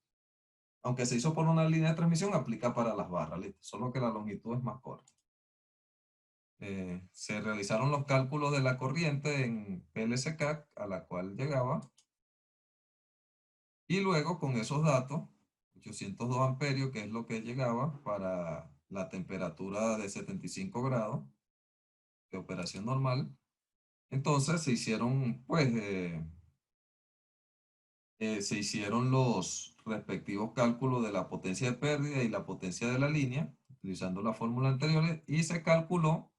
[SPEAKER 1] aunque se hizo por una línea de transmisión, aplica para las barras, ¿listo? Solo que la longitud es más corta. Se realizaron los cálculos de la corriente en PLC-CAC a la cual llegaba. Y luego con esos datos, 802 amperios, que es lo que llegaba para la temperatura de 75 grados de operación normal, entonces se hicieron, pues, se hicieron los respectivos cálculos de la potencia de pérdida y la potencia de la línea, utilizando la fórmula anterior, y se calculó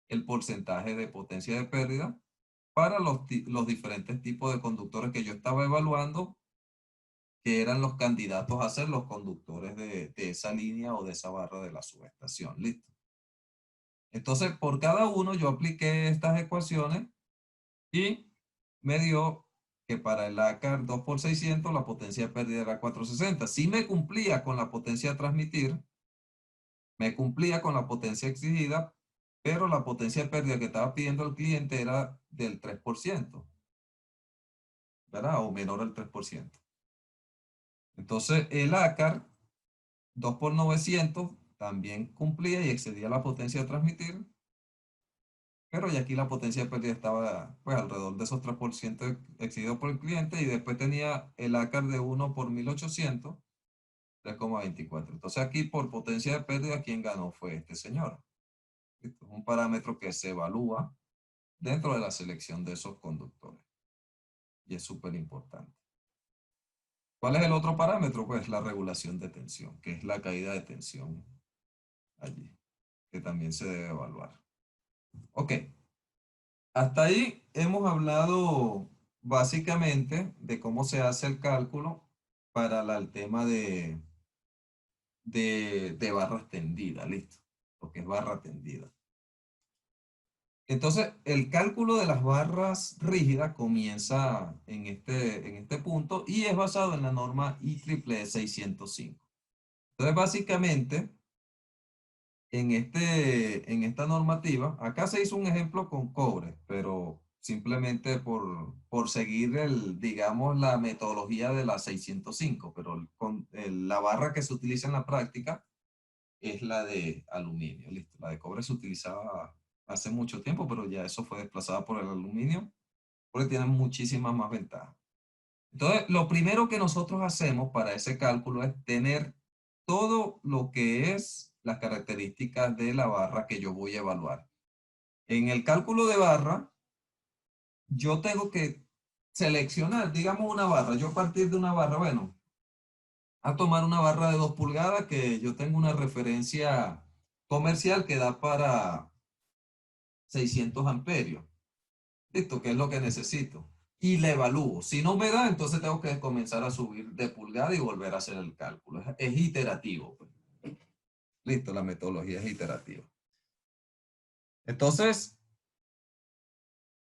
[SPEAKER 1] el porcentaje de potencia de pérdida para los diferentes tipos de conductores que yo estaba evaluando que eran los candidatos a ser los conductores de esa línea o de esa barra de la subestación. Listo. Entonces, por cada uno yo apliqué estas ecuaciones y me dio que para el ACAR 2 por 600 la potencia de pérdida era 460. Sí me cumplía con la potencia a transmitir, me cumplía con la potencia exigida, pero la potencia de pérdida que estaba pidiendo el cliente era del 3%. ¿verdad? O menor al 3%. Entonces, el ACAR 2 por 900 también cumplía y excedía la potencia de transmitir, pero ya aquí la potencia de pérdida estaba pues alrededor de esos 3% excedido por el cliente, y después tenía el ACAR de 1 por 1800, 3,24. Entonces aquí por potencia de pérdida, ¿quién ganó? Fue este señor. Esto es un parámetro que se evalúa dentro de la selección de esos conductores y es súper importante. ¿Cuál es el otro parámetro? Pues la regulación de tensión, que es la caída de tensión allí, que también se debe evaluar. Ok, hasta ahí hemos hablado básicamente de cómo se hace el cálculo para el tema de barras tendidas, listo, lo que es barra tendida. Entonces, el cálculo de las barras rígidas comienza en este punto y es basado en la norma IEEE 605. Entonces, básicamente, en esta normativa, acá se hizo un ejemplo con cobre, pero simplemente por seguir digamos, la metodología de la 605, pero la barra que se utiliza en la práctica es la de aluminio, listo. La de cobre se utilizaba hace mucho tiempo, pero ya eso fue desplazado por el aluminio, porque tiene muchísimas más ventajas. Entonces, lo primero que nosotros hacemos para ese cálculo es tener todo lo que es las características de la barra que yo voy a evaluar. En el cálculo de barra, yo tengo que seleccionar, digamos, una barra. Yo a partir de una barra, bueno, a tomar una barra de 2 pulgadas que yo tengo una referencia comercial que da para 600 amperios. Listo, ¿qué es lo que necesito? Y le evalúo. Si no me da, entonces tengo que comenzar a subir de pulgada y volver a hacer el cálculo. Es iterativo, pues. Listo, la metodología es iterativa. Entonces,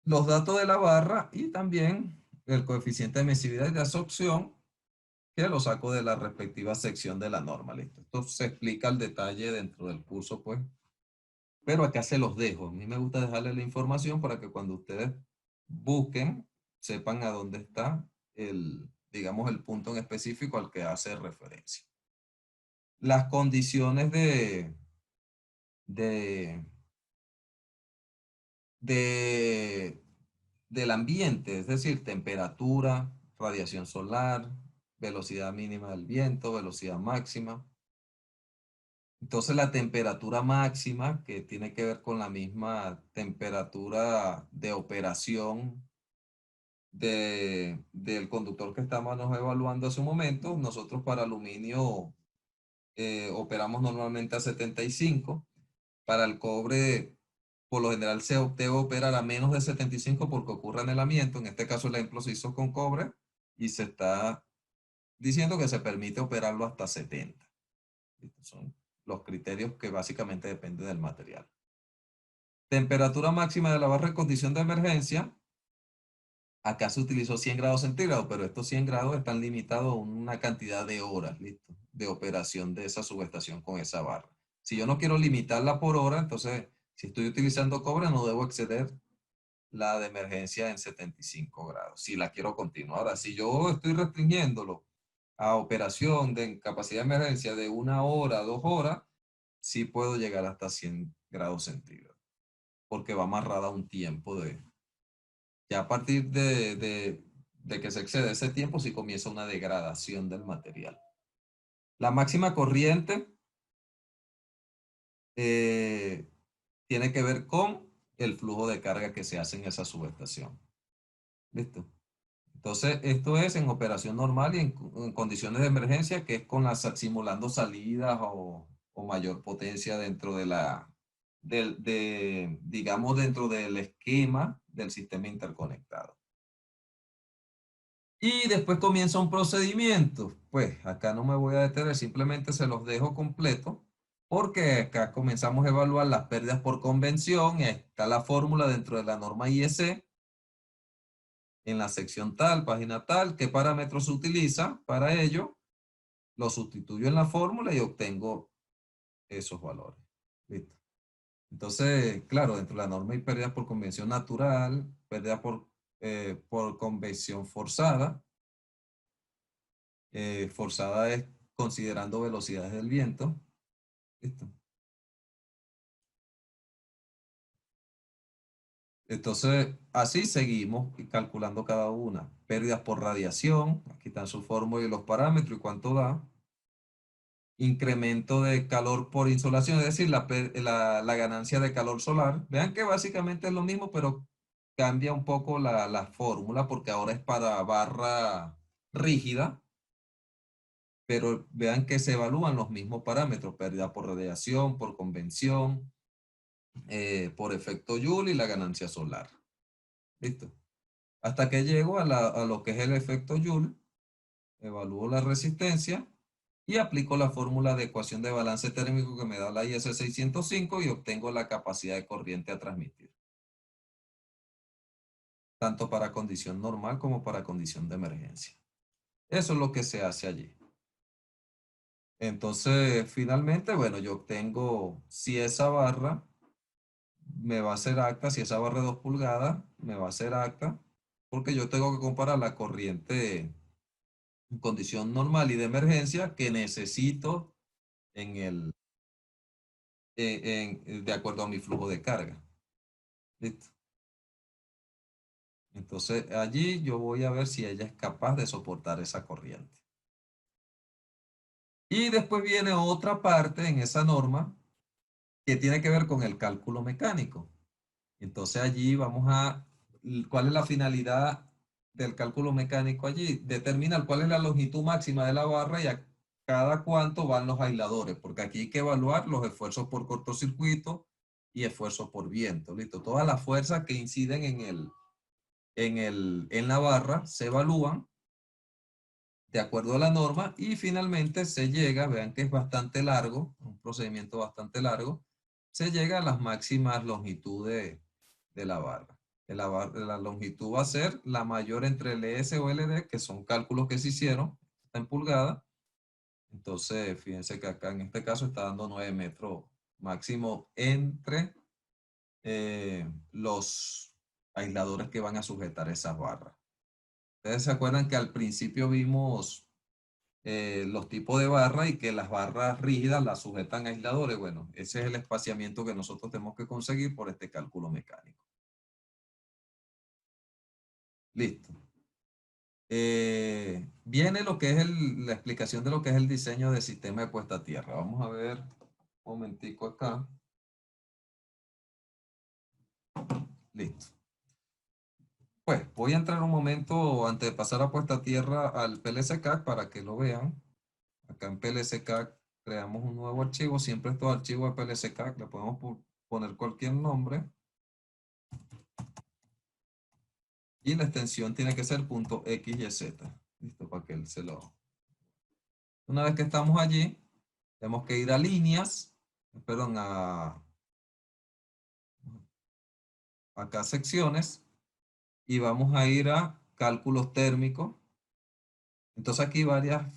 [SPEAKER 1] los datos de la barra y también el coeficiente de emisividad y de absorción, que lo saco de la respectiva sección de la norma. Listo. Esto se explica al detalle dentro del curso, pues. Pero acá se los dejo. A mí me gusta dejarles la información para que cuando ustedes busquen, sepan a dónde está digamos, el punto en específico al que hace referencia. Las condiciones de, de, del ambiente, es decir, temperatura, radiación solar, velocidad mínima del viento, velocidad máxima. Entonces la temperatura máxima, que tiene que ver con la misma temperatura de operación del conductor que estábamos evaluando hace un momento, nosotros para aluminio operamos normalmente a 75. Para el cobre, por lo general se debe operar a menos de 75 porque ocurre anhelamiento. En este caso el ejemplo se hizo con cobre y se está diciendo que se permite operarlo hasta 70. Estos son los criterios que básicamente dependen del material. Temperatura máxima de la barra en condición de emergencia. Acá se utilizó 100 grados centígrados, pero estos 100 grados están limitados a una cantidad de horas, ¿listo? De operación de esa subestación con esa barra. Si yo no quiero limitarla por hora, entonces, si estoy utilizando cobre, no debo exceder la de emergencia en 75 grados. Si la quiero continuar. Ahora, si yo estoy restringiéndolo a operación de capacidad de emergencia de 1 hora, 2 horas, sí puedo llegar hasta 100 grados centígrados, porque va amarrada a un tiempo de, ya a partir de que se excede ese tiempo, sí comienza una degradación del material. La máxima corriente eh, tiene que ver con el flujo de carga que se hace en esa subestación. ¿Listo? Entonces, esto es en operación normal y en condiciones de emergencia, que es con simulando salidas o mayor potencia dentro digamos, dentro del esquema del sistema interconectado. Y después comienza un procedimiento. Pues acá no me voy a detener, simplemente se los dejo completo, porque acá comenzamos a evaluar las pérdidas por convención. Está la fórmula dentro de la norma IEC, en la sección tal, página tal, qué parámetros se utiliza para ello, lo sustituyo en la fórmula y obtengo esos valores. Listo. Entonces, claro, dentro de la norma hay pérdidas por convención natural, pérdidas por por convección forzada. Forzada es considerando velocidades del viento. ¿Listo? Entonces, así seguimos calculando cada una. Pérdidas por radiación, aquí están su fórmula y los parámetros y cuánto da. Incremento de calor por insolación, es decir, la ganancia de calor solar. Vean que básicamente es lo mismo, pero cambia un poco la fórmula porque ahora es para barra rígida, pero vean que se evalúan los mismos parámetros, pérdida por radiación, por convención, por efecto Joule y la ganancia solar. ¿Listo? Hasta que llego a lo que es el efecto Joule, evalúo la resistencia y aplico la fórmula de ecuación de balance térmico que me da la IS 605 y obtengo la capacidad de corriente a transmitir, tanto para condición normal como para condición de emergencia. Eso es lo que se hace allí. Entonces, finalmente, bueno, yo obtengo si esa barra me va a ser acta, si esa barra de 2 pulgadas me va a ser acta, porque yo tengo que comparar la corriente en condición normal y de emergencia que necesito en de acuerdo a mi flujo de carga. ¿Listo? Entonces allí yo voy a ver si ella es capaz de soportar esa corriente. Y después viene otra parte en esa norma que tiene que ver con el cálculo mecánico. Entonces allí vamos a, ¿cuál es la finalidad del cálculo mecánico allí? Determinar cuál es la longitud máxima de la barra y a cada cuánto van los aisladores, porque aquí hay que evaluar los esfuerzos por cortocircuito y esfuerzos por viento. ¿Listo? Todas las fuerzas que inciden en la barra se evalúan de acuerdo a la norma y finalmente se llega, vean que es bastante largo, un procedimiento bastante largo, se llega a las máximas longitudes de la barra. La longitud va a ser la mayor entre el S o LD, que son cálculos que se hicieron, está en pulgada. Entonces, fíjense que acá en este caso está dando 9 metros máximo entre los aisladores que van a sujetar esas barras. Ustedes se acuerdan que al principio vimos los tipos de barra y que las barras rígidas las sujetan aisladores. Bueno, ese es el espaciamiento que nosotros tenemos que conseguir por este cálculo mecánico. Listo. Viene lo que es la explicación de lo que es el diseño de sistema de puesta a tierra. Vamos a ver un momentico acá. Listo. Pues voy a entrar un momento antes de pasar a puesta a tierra al PLCCAD para que lo vean. Acá en PLCCAD creamos un nuevo archivo. Siempre estos archivos de PLCCAD le podemos poner cualquier nombre. Y la extensión tiene que ser .xyz. Listo, para que él se lo... Una vez que estamos allí, tenemos que ir a líneas, perdón, acá secciones, y vamos a ir a cálculos térmicos. Entonces aquí varias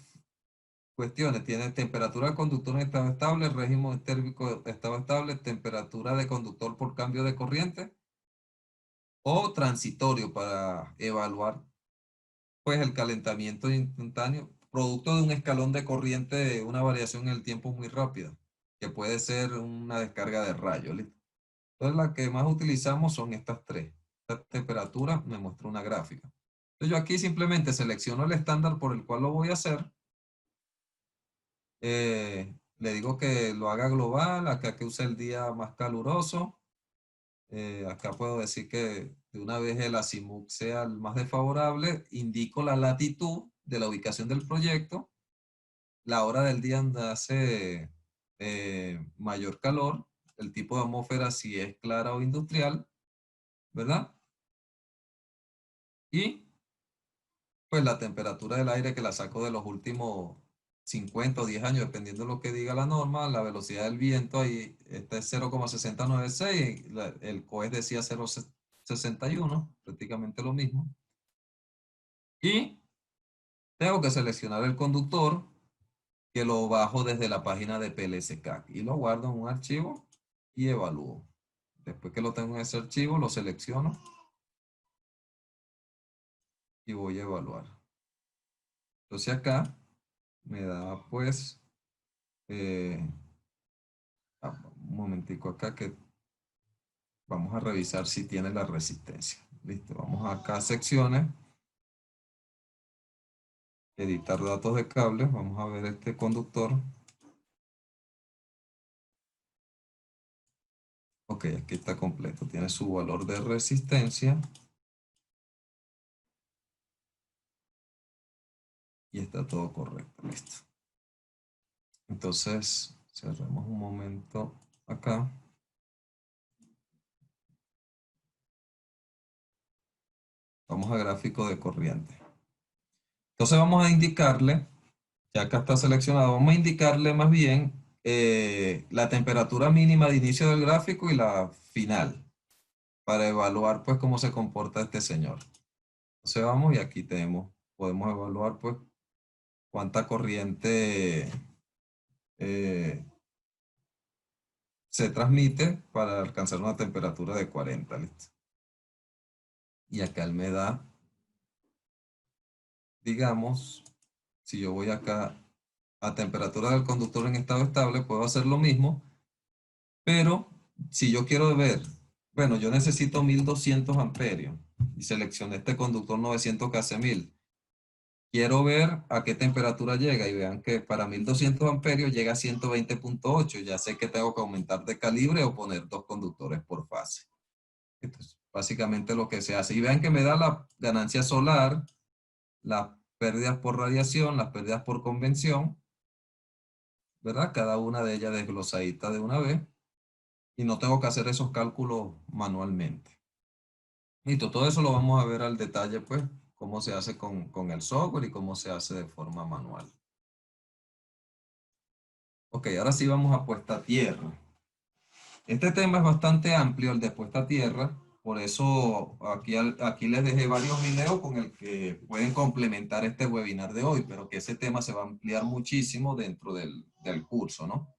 [SPEAKER 1] cuestiones. Tiene temperatura del conductor en estado estable, régimen térmico estado estable, temperatura de conductor por cambio de corriente, o transitorio para evaluar pues el calentamiento instantáneo, producto de un escalón de corriente de una variación en el tiempo muy rápida, que puede ser una descarga de rayos. ¿Listo? Entonces, las que más utilizamos son estas tres. Esta temperatura me muestra una gráfica. Entonces, yo aquí simplemente selecciono el estándar por el cual lo voy a hacer. Le digo que lo haga global, acá que use el día más caluroso. Acá puedo decir que de una vez el azimut sea el más desfavorable. Indico la latitud de la ubicación del proyecto, la hora del día donde hace mayor calor, el tipo de atmósfera si es clara o industrial, ¿verdad? Y pues la temperatura del aire que la saco de los últimos 50 o 10 años, dependiendo de lo que diga la norma, la velocidad del viento ahí, esta es 0,6096, el COES decía 0,61, prácticamente lo mismo. Y tengo que seleccionar el conductor, que lo bajo desde la página de PLCCAD y lo guardo en un archivo y evalúo. Después que lo tengo en ese archivo, lo selecciono y voy a evaluar. Entonces acá me da pues, un momentico acá que vamos a revisar si tiene la resistencia. Listo, vamos acá a secciones, editar datos de cables, vamos a ver este conductor. Ok, aquí está completo, tiene su valor de resistencia y está todo correcto, listo. Entonces, cerremos un momento acá. Vamos a gráfico de corriente. Entonces vamos a indicarle, ya acá está seleccionado, vamos a indicarle más bien la temperatura mínima de inicio del gráfico y la final, para evaluar pues cómo se comporta este señor. Entonces vamos y aquí tenemos, podemos evaluar pues cuánta corriente eh, se transmite para alcanzar una temperatura de 40, ¿listo? Y acá él me da, digamos, si yo voy acá a temperatura del conductor en estado estable, puedo hacer lo mismo, pero si yo quiero ver, bueno, yo necesito 1200 amperios y seleccioné este conductor 900 kc1000. Quiero ver a qué temperatura llega y vean que para 1200 amperios llega a 120.8. Ya sé que tengo que aumentar de calibre o poner dos conductores por fase. Esto es básicamente lo que se hace. Y vean que me da la ganancia solar, las pérdidas por radiación, las pérdidas por convención, ¿verdad? Cada una de ellas desglosadita de una vez. Y no tengo que hacer esos cálculos manualmente. Listo, todo eso lo vamos a ver al detalle, pues, cómo se hace con el software y cómo se hace de forma manual. Ok, ahora sí vamos a puesta a tierra. Este tema es bastante amplio, el de puesta a tierra, por eso aquí les dejé varios videos con el que pueden complementar este webinar de hoy, pero que ese tema se va a ampliar muchísimo dentro del curso, ¿no?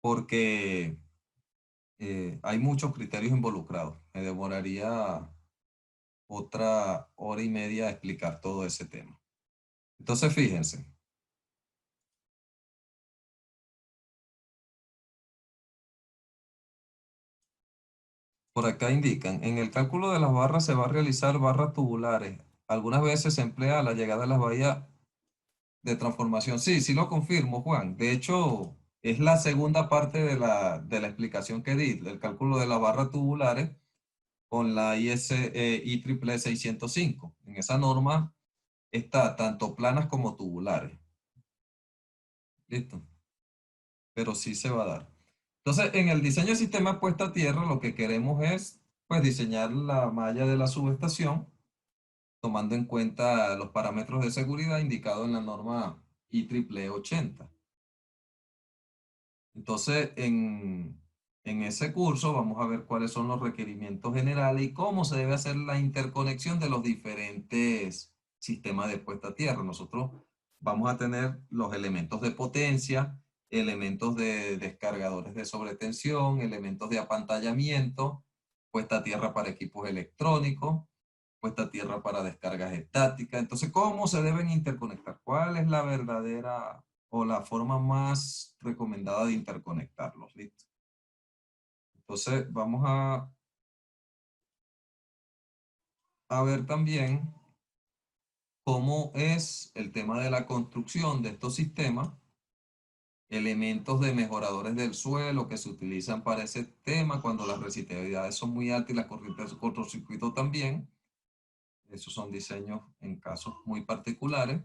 [SPEAKER 1] Porque hay muchos criterios involucrados. Me demoraría otra hora y media explicar todo ese tema. Entonces, fíjense. Por acá indican, en el cálculo de las barras se va a realizar barras tubulares. Algunas veces se emplea a la llegada de las bahías de transformación. Sí, sí lo confirmo, Juan. De hecho, es la segunda parte de la explicación que di, el cálculo de las barras tubulares con la IEEE 605. En esa norma está tanto planas como tubulares. ¿Listo? Pero sí se va a dar. Entonces, en el diseño de sistema puesta a tierra, lo que queremos es, pues, diseñar la malla de la subestación, tomando en cuenta los parámetros de seguridad indicados en la norma IEEE 80. Entonces, en ese curso vamos a ver cuáles son los requerimientos generales y cómo se debe hacer la interconexión de los diferentes sistemas de puesta a tierra. Nosotros vamos a tener los elementos de potencia, elementos de descargadores de sobretensión, elementos de apantallamiento, puesta a tierra para equipos electrónicos, puesta a tierra para descargas estáticas. Entonces, ¿cómo se deben interconectar? ¿Cuál es la verdadera o la forma más recomendada de interconectarlos? ¿Listo? Entonces, vamos a ver también cómo es el tema de la construcción de estos sistemas, elementos de mejoradores del suelo que se utilizan para ese tema cuando las resistividades son muy altas y las corrientes de cortocircuito también. Esos son diseños en casos muy particulares.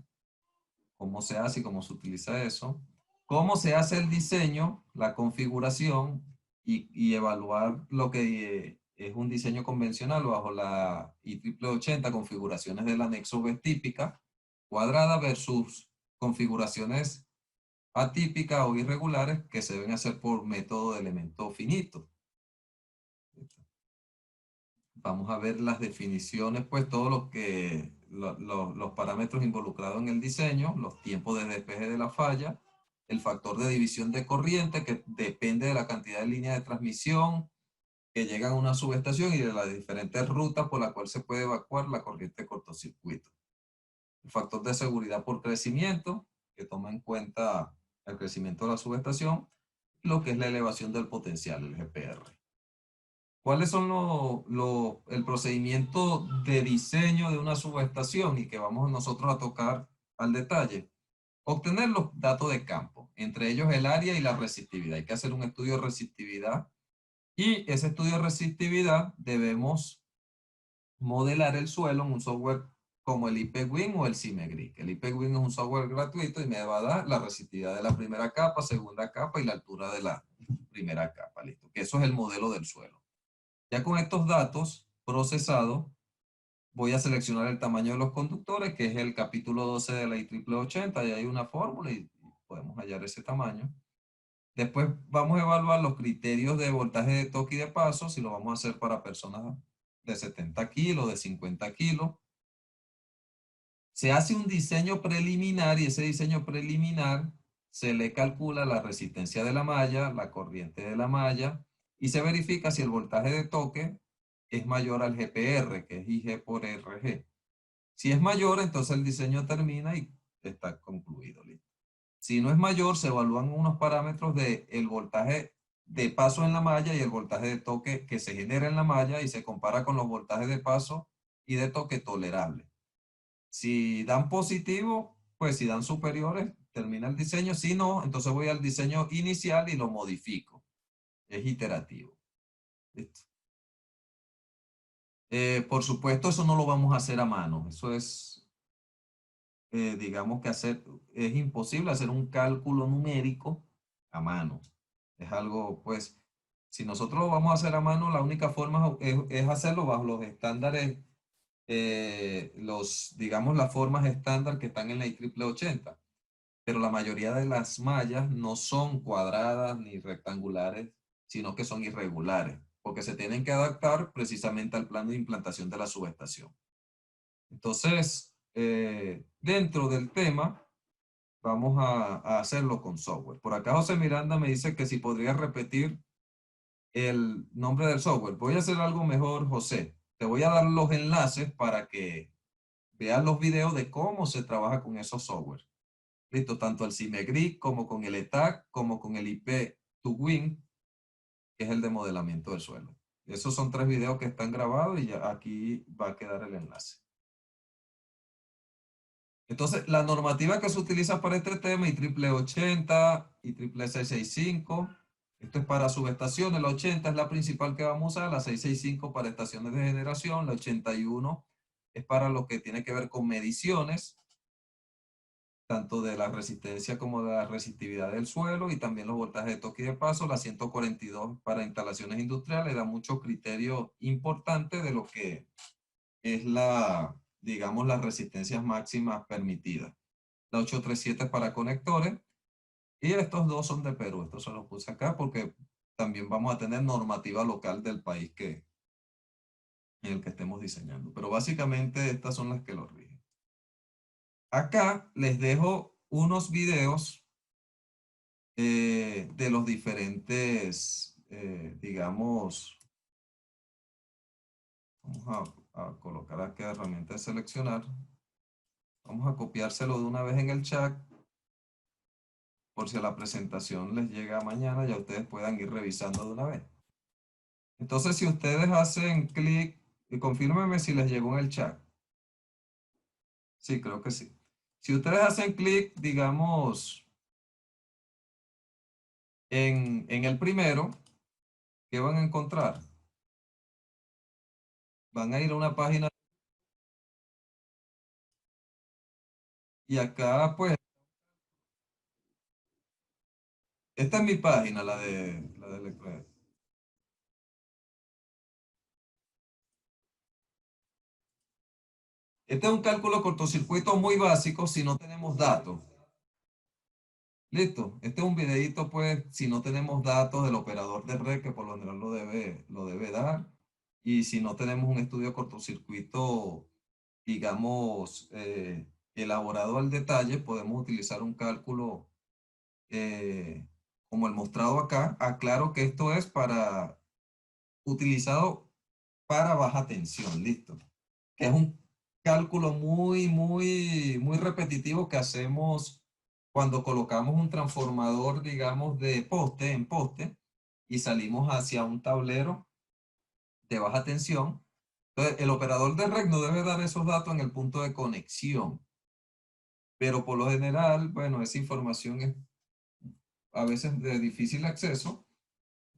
[SPEAKER 1] Cómo se hace y cómo se utiliza eso, cómo se hace el diseño, la configuración y evaluar lo que es un diseño convencional bajo la IEEE 80, configuraciones del anexo B típica, cuadrada versus configuraciones atípicas o irregulares que se deben hacer por método de elemento finito. Vamos a ver las definiciones, pues todo lo que, los parámetros involucrados en el diseño, los tiempos de despeje de la falla, el factor de división de corriente que depende de la cantidad de líneas de transmisión, que llegan a una subestación y de las diferentes rutas por las cuales se puede evacuar la corriente de cortocircuito. El factor de seguridad por crecimiento, que toma en cuenta el crecimiento de la subestación, lo que es la elevación del potencial, el GPR. ¿Cuáles son el procedimiento de diseño de una subestación y que vamos nosotros a tocar al detalle? Obtener los datos de campo, entre ellos el área y la resistividad. Hay que hacer un estudio de resistividad y ese estudio de resistividad debemos modelar el suelo en un software como el IPWin o el CIMEGRIC. El IPWin es un software gratuito y me va a dar la resistividad de la primera capa, segunda capa y la altura de la primera capa. Listo. Que eso es el modelo del suelo. Ya con estos datos procesados, voy a seleccionar el tamaño de los conductores, que es el capítulo 12 de la IEEE 80, y hay una fórmula y podemos hallar ese tamaño. Después vamos a evaluar los criterios de voltaje de toque y de paso, si lo vamos a hacer para personas de 70 kilos, de 50 kilos. Se hace un diseño preliminar y ese diseño preliminar se le calcula la resistencia de la malla, la corriente de la malla y se verifica si el voltaje de toque es mayor al GPR, que es IG por RG. Si es mayor, entonces el diseño termina y está concluido. ¿Listo? Si no es mayor, se evalúan unos parámetros de el voltaje de paso en la malla y el voltaje de toque que se genera en la malla y se compara con los voltajes de paso y de toque tolerables. Si dan positivo, pues si dan superiores, termina el diseño. Si no, entonces voy al diseño inicial y lo modifico. Es iterativo. ¿Listo? Por supuesto, eso no lo vamos a hacer a mano. Eso es, digamos que es imposible hacer un cálculo numérico a mano. Es algo, pues, si nosotros lo vamos a hacer a mano, la única forma es hacerlo bajo los estándares, digamos, las formas estándar que están en la IEEE 80. Pero la mayoría de las mallas no son cuadradas ni rectangulares, sino que son irregulares, porque se tienen que adaptar precisamente al plano de implantación de la subestación. Entonces, dentro del tema, vamos a hacerlo con software. Por acá José Miranda me dice que si podría repetir el nombre del software. Voy a hacer algo mejor, José. Te voy a dar los enlaces para que veas los videos de cómo se trabaja con esos software. Listo, tanto el CIMEGRIC como con el ETAC, como con el IP2Win, que es el de modelamiento del suelo. Esos son 3 videos que están grabados y ya aquí va a quedar el enlace. Entonces, la normativa que se utiliza para este tema, IEEE 80, IEEE 665, esto es para subestaciones, la 80 es la principal que vamos a usar, la 665 para estaciones de generación, la 81 es para lo que tiene que ver con mediciones, tanto de la resistencia como de la resistividad del suelo y también los voltajes de toque y de paso. La 142 para instalaciones industriales da muchos criterios importantes de lo que es digamos, las resistencias máximas permitidas. La 837 es para conectores y estos dos son de Perú. Estos se los puse acá porque también vamos a tener normativa local del país en el que estemos diseñando. Pero básicamente estas son las que lo rigen. Acá les dejo unos videos de los diferentes, digamos, vamos a colocar aquí herramienta de seleccionar. Vamos a copiárselo de una vez en el chat, por si a la presentación les llega mañana, ya ustedes puedan ir revisando de una vez. Entonces, si ustedes hacen clic, y confírmenme si les llegó en el chat. Sí, creo que sí. Si ustedes hacen clic, digamos, en el primero, ¿qué van a encontrar? Van a ir a una página y acá, pues, esta es mi página, la de Electred. Este es un cálculo de cortocircuito muy básico si no tenemos datos. Listo. Este es un videito, pues, si no tenemos datos del operador de red, que por lo general lo debe dar. Y si no tenemos un estudio de cortocircuito, digamos, elaborado al detalle, podemos utilizar un cálculo como el mostrado acá. Aclaro que esto es para utilizado para baja tensión, listo. Que es un cálculo muy repetitivo que hacemos cuando colocamos un transformador, digamos, de poste en poste y salimos hacia un tablero de baja tensión. Entonces, el operador de red no debe dar esos datos en el punto de conexión, pero por lo general, bueno, esa información es a veces de difícil acceso,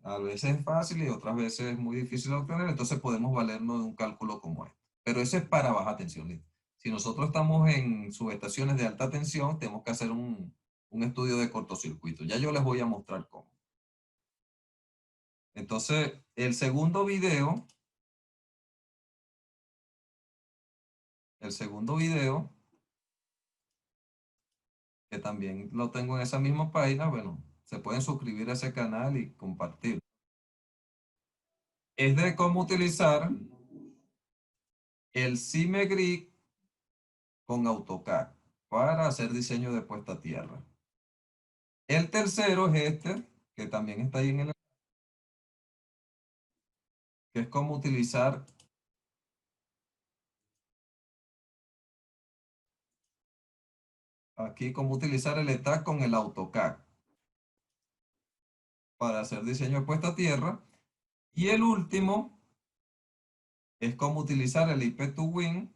[SPEAKER 1] a veces es fácil y otras veces es muy difícil de obtener, entonces podemos valernos de un cálculo como este. Pero eso es para baja tensión, ¿listo? Si nosotros estamos en subestaciones de alta tensión, tenemos que hacer un estudio de cortocircuito. Ya yo les voy a mostrar cómo. Entonces, el segundo video, que también lo tengo en esa misma página, bueno, se pueden suscribir a ese canal y compartir. Es de cómo utilizar el CIMEGRID con AutoCAD para hacer diseño de puesta a tierra. El tercero es este, que también está ahí en el, que es cómo utilizar, aquí, cómo utilizar el ETAC con el AutoCAD para hacer diseño de puesta a tierra. Y el último es cómo utilizar el IP2Win.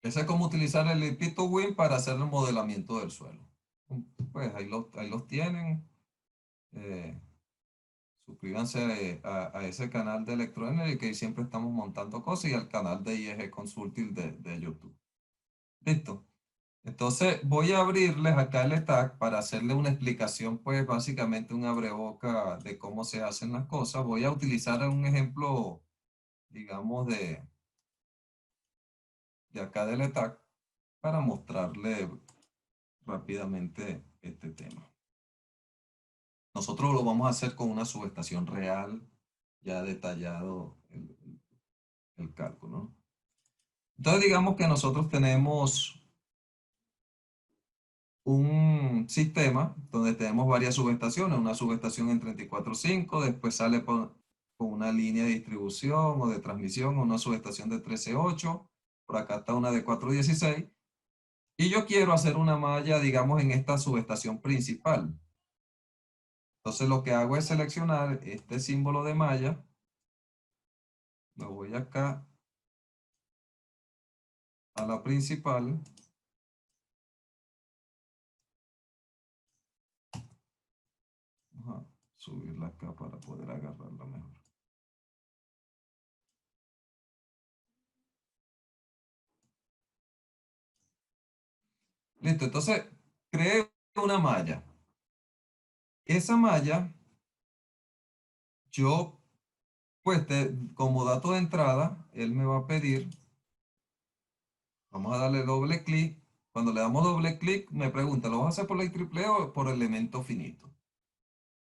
[SPEAKER 1] Ese es cómo utilizar el IP2Win para hacer el modelamiento del suelo. Pues ahí los tienen. Eh, Suscríbanse a ese canal de Electroenergy que siempre estamos montando cosas y al canal de IEG Consulting de YouTube. Listo. Entonces voy a abrirles acá el ETAC para hacerle una explicación, pues básicamente un abreboca de cómo se hacen las cosas. Voy a utilizar un ejemplo, digamos, de acá del ETAC para mostrarle rápidamente este tema. Nosotros lo vamos a hacer con una subestación real, ya detallado el cálculo, ¿no? Entonces digamos que nosotros tenemos un sistema donde tenemos varias subestaciones, una subestación en 34.5, después sale con una línea de distribución o de transmisión, una subestación de 13.8, por acá está una de 4.16, y yo quiero hacer una malla, digamos, en esta subestación principal. Entonces lo que hago es seleccionar este símbolo de malla, lo voy acá a la principal. Vamos a subirla acá para poder agarrarla mejor. Listo, entonces creé una malla. Esa malla, yo, pues como dato de entrada, él me va a pedir, vamos a darle doble clic. Cuando le damos doble clic, me pregunta, ¿lo vas a hacer por ley triple o por elemento finito?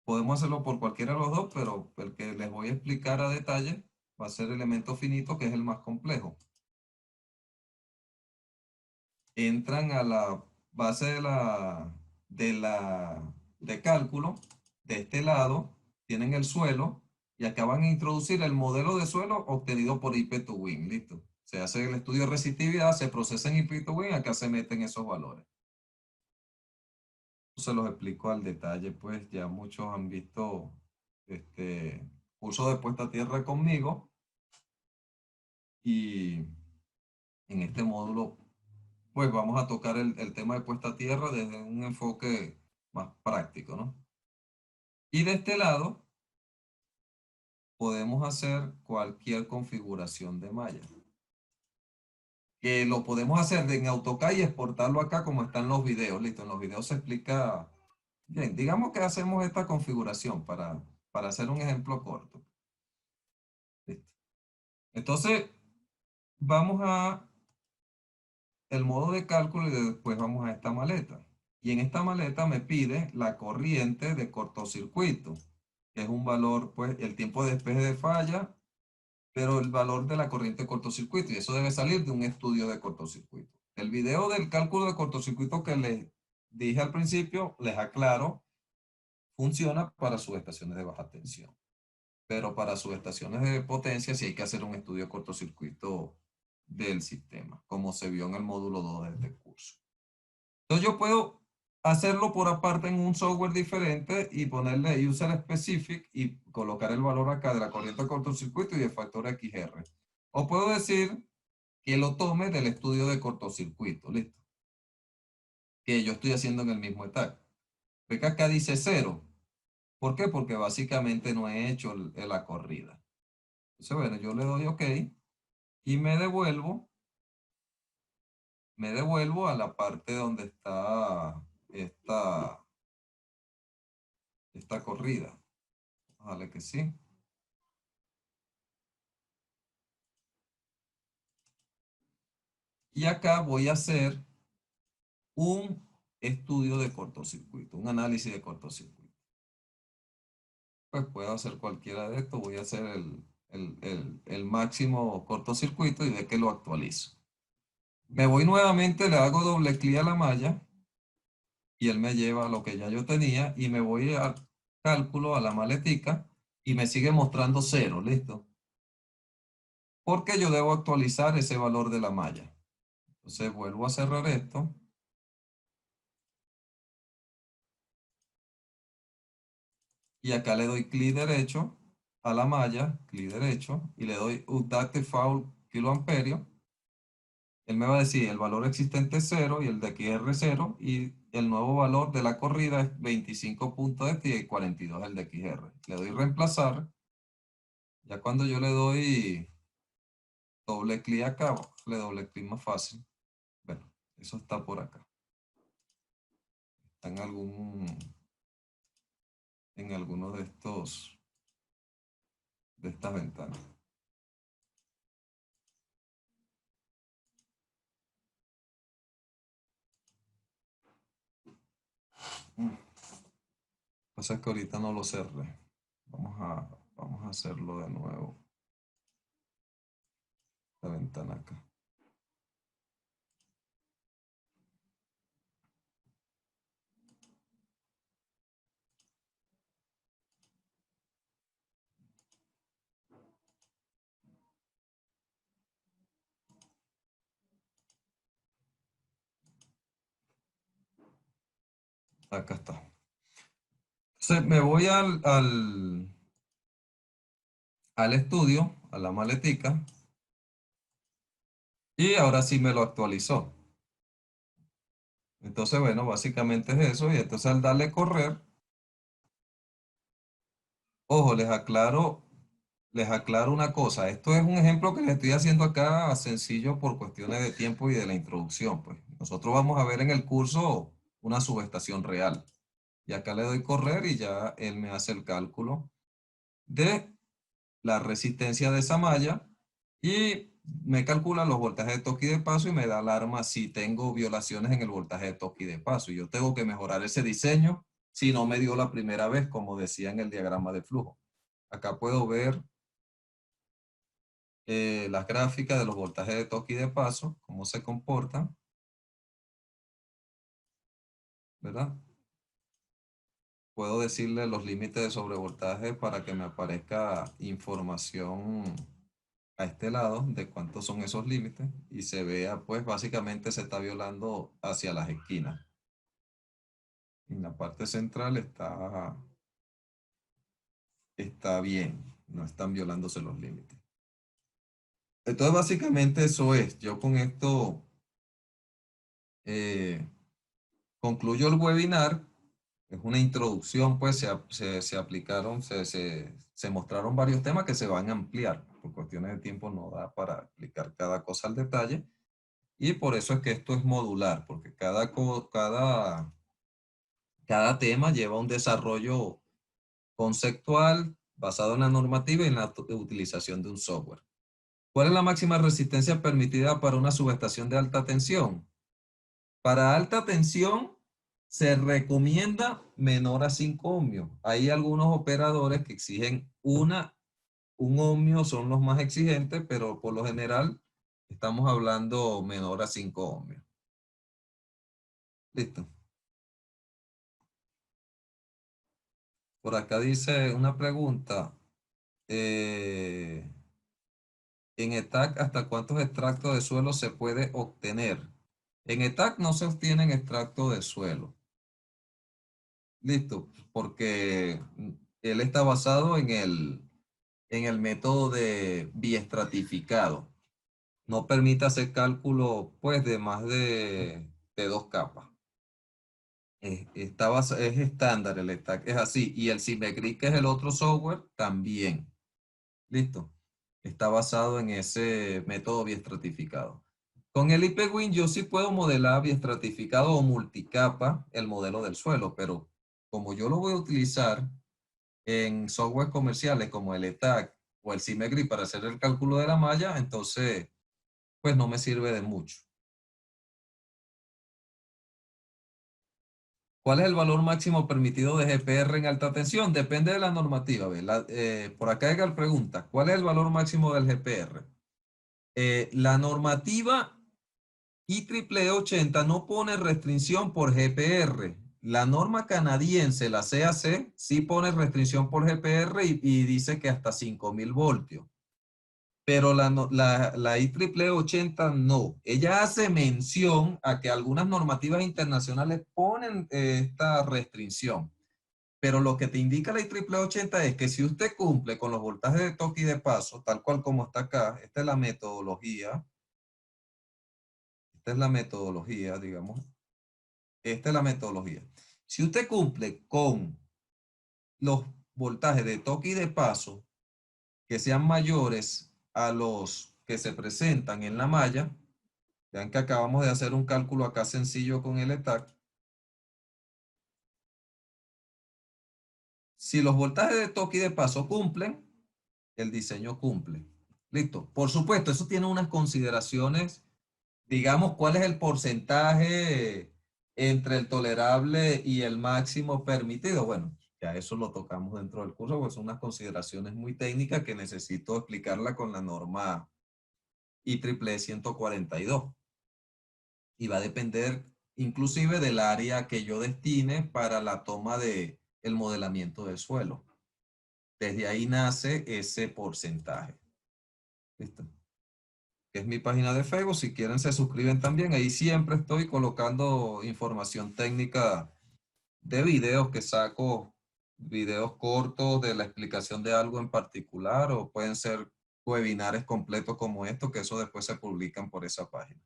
[SPEAKER 1] Podemos hacerlo por cualquiera de los dos, pero el que les voy a explicar a detalle va a ser elemento finito, que es el más complejo. Entran a la base de cálculo, de este lado, tienen el suelo, y acá van a introducir el modelo de suelo obtenido por IP2Win, listo. Se hace el estudio de resistividad, se procesa en IP2Win, acá se meten esos valores. Se los explico al detalle, pues ya muchos han visto este curso de puesta a tierra conmigo, y en este módulo pues vamos a tocar el tema de puesta a tierra desde un enfoque más práctico, ¿no? Y de este lado podemos hacer cualquier configuración de malla. Que lo podemos hacer en AutoCAD y exportarlo acá como están los videos. Listo, en los videos se explica. Bien, digamos que hacemos esta configuración para hacer un ejemplo corto. Listo. Entonces, vamos a el modo de cálculo y después vamos a esta maleta. Y en esta maleta me pide la corriente de cortocircuito. que es un valor, pues, el tiempo de despeje de falla, pero el valor de la corriente de cortocircuito, y eso debe salir de un estudio de cortocircuito. El video del cálculo de cortocircuito que les dije al principio, les aclaro, funciona para subestaciones de baja tensión, pero para subestaciones de potencia sí hay que hacer un estudio de cortocircuito del sistema, como se vio en el módulo 2 de este curso. Entonces yo puedo hacerlo por aparte en un software diferente y ponerle user specific y colocar el valor acá de la corriente de cortocircuito y del factor XR. O puedo decir que lo tome del estudio de cortocircuito, listo. Que yo estoy haciendo en el mismo etapa. Ve que acá dice 0. ¿Por qué? Porque básicamente no he hecho la corrida. Entonces, bueno, yo le doy OK y me devuelvo a la parte donde está esta, esta corrida. Vale que sí. Y acá voy a hacer un estudio de cortocircuito, un análisis de cortocircuito. Pues puedo hacer cualquiera de estos, voy a hacer el máximo cortocircuito y de que lo actualizo. Me voy nuevamente, le hago doble clic a la malla y él me lleva a lo que ya yo tenía y me voy al cálculo, a la maletica y me sigue mostrando 0, ¿listo? Porque yo debo actualizar ese valor de la malla. Entonces vuelvo a cerrar esto. Y acá le doy clic derecho a la malla, clic derecho, y le doy Update Foul kiloamperio. Él me va a decir el valor existente es 0 y el de XR es 0 y el nuevo valor de la corrida es 25 puntos de y 42 el de XR. Le doy reemplazar. Ya cuando yo le doy doble clic acá, le doble clic más fácil. Bueno, eso está por acá. Está en alguno de estas ventanas. Pasa que ahorita no lo cerré. Vamos a hacerlo de nuevo. La ventana acá. Acá está. Entonces me voy al estudio, a la maletica, y ahora sí me lo actualizó. Entonces, bueno, básicamente es eso. Y entonces al darle correr, ojo, les aclaro una cosa. Esto es un ejemplo que les estoy haciendo acá sencillo por cuestiones de tiempo y de la introducción. Pues nosotros vamos a ver en el curso una subestación real. Y acá le doy correr y ya él me hace el cálculo de la resistencia de esa malla y me calcula los voltajes de toque y de paso y me da alarma si tengo violaciones en el voltaje de toque y de paso. Y yo tengo que mejorar ese diseño si no me dio la primera vez, como decía en el diagrama de flujo. Acá puedo ver las gráficas de los voltajes de toque y de paso, cómo se comportan, ¿verdad? Puedo decirle los límites de sobrevoltaje para que me aparezca información a este lado de cuántos son esos límites y se vea, pues básicamente se está violando hacia las esquinas. En la parte central está bien, no están violándose los límites. Entonces básicamente eso es, yo con esto eh, concluyo el webinar. Es una introducción, pues se aplicaron, se mostraron varios temas que se van a ampliar. Por cuestiones de tiempo no da para explicar cada cosa al detalle. Y por eso es que esto es modular, porque cada tema lleva un desarrollo conceptual basado en la normativa y en la utilización de un software. ¿Cuál es la máxima resistencia permitida para una subestación de alta tensión? Para alta tensión Se recomienda menor a 5 ohmios. Hay algunos operadores que exigen un ohmio, son los más exigentes, pero por lo general estamos hablando menor a 5 ohmios. Listo. Por acá dice una pregunta. En ETAC, ¿hasta cuántos extractos de suelo se puede obtener? En ETAC no se obtienen extractos de suelo. Listo, porque él está basado en el método de biestratificado. No permite hacer cálculo pues de más de 2 capas. Es estándar el ETAC, es así. Y el Symmetric, que es el otro software, también. Listo. Está basado en ese método biestratificado. Con el IPWin yo sí puedo modelar biestratificado o multicapa el modelo del suelo, pero como yo lo voy a utilizar en software comerciales como el ETAC o el Symmetric para hacer el cálculo de la malla, entonces pues no me sirve de mucho. ¿Cuál es el valor máximo permitido de GPR en alta tensión? Depende de la normativa. Por acá Edgar pregunta, ¿cuál es el valor máximo del GPR? La normativa IEEE 80 no pone restricción por GPR. La norma canadiense, la CAC, sí pone restricción por GPR y dice que hasta 5.000 voltios. Pero la IEEE 80 no. Ella hace mención a que algunas normativas internacionales ponen esta restricción. Pero lo que te indica la IEEE 80 es que si usted cumple con los voltajes de toque y de paso, tal cual como está acá, esta es la metodología. Esta es la metodología, digamos. Esta es la metodología. Si usted cumple con los voltajes de toque y de paso que sean mayores a los que se presentan en la malla, vean que acabamos de hacer un cálculo acá sencillo con el ETAC. Si los voltajes de toque y de paso cumplen, el diseño cumple. Listo. Por supuesto, eso tiene unas consideraciones, digamos, cuál es el porcentaje entre el tolerable y el máximo permitido. Bueno, ya eso lo tocamos dentro del curso, pues son unas consideraciones muy técnicas que necesito explicarla con la norma IEEE 142. Y va a depender inclusive del área que yo destine para la toma de el modelamiento del suelo. Desde ahí nace ese porcentaje. ¿Listo? Es mi página de Facebook. Si quieren se suscriben también. Ahí siempre estoy colocando información técnica de videos que saco, videos cortos de la explicación de algo en particular o pueden ser webinares completos como estos, que eso después se publican por esa página.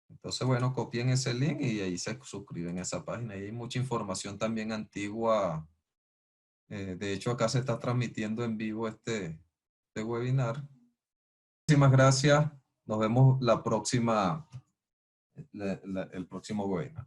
[SPEAKER 1] Entonces, bueno, copien ese link y ahí se suscriben a esa página. Y hay mucha información también antigua. De hecho, acá se está transmitiendo en vivo este webinar. Muchísimas gracias. Nos vemos el próximo webinar.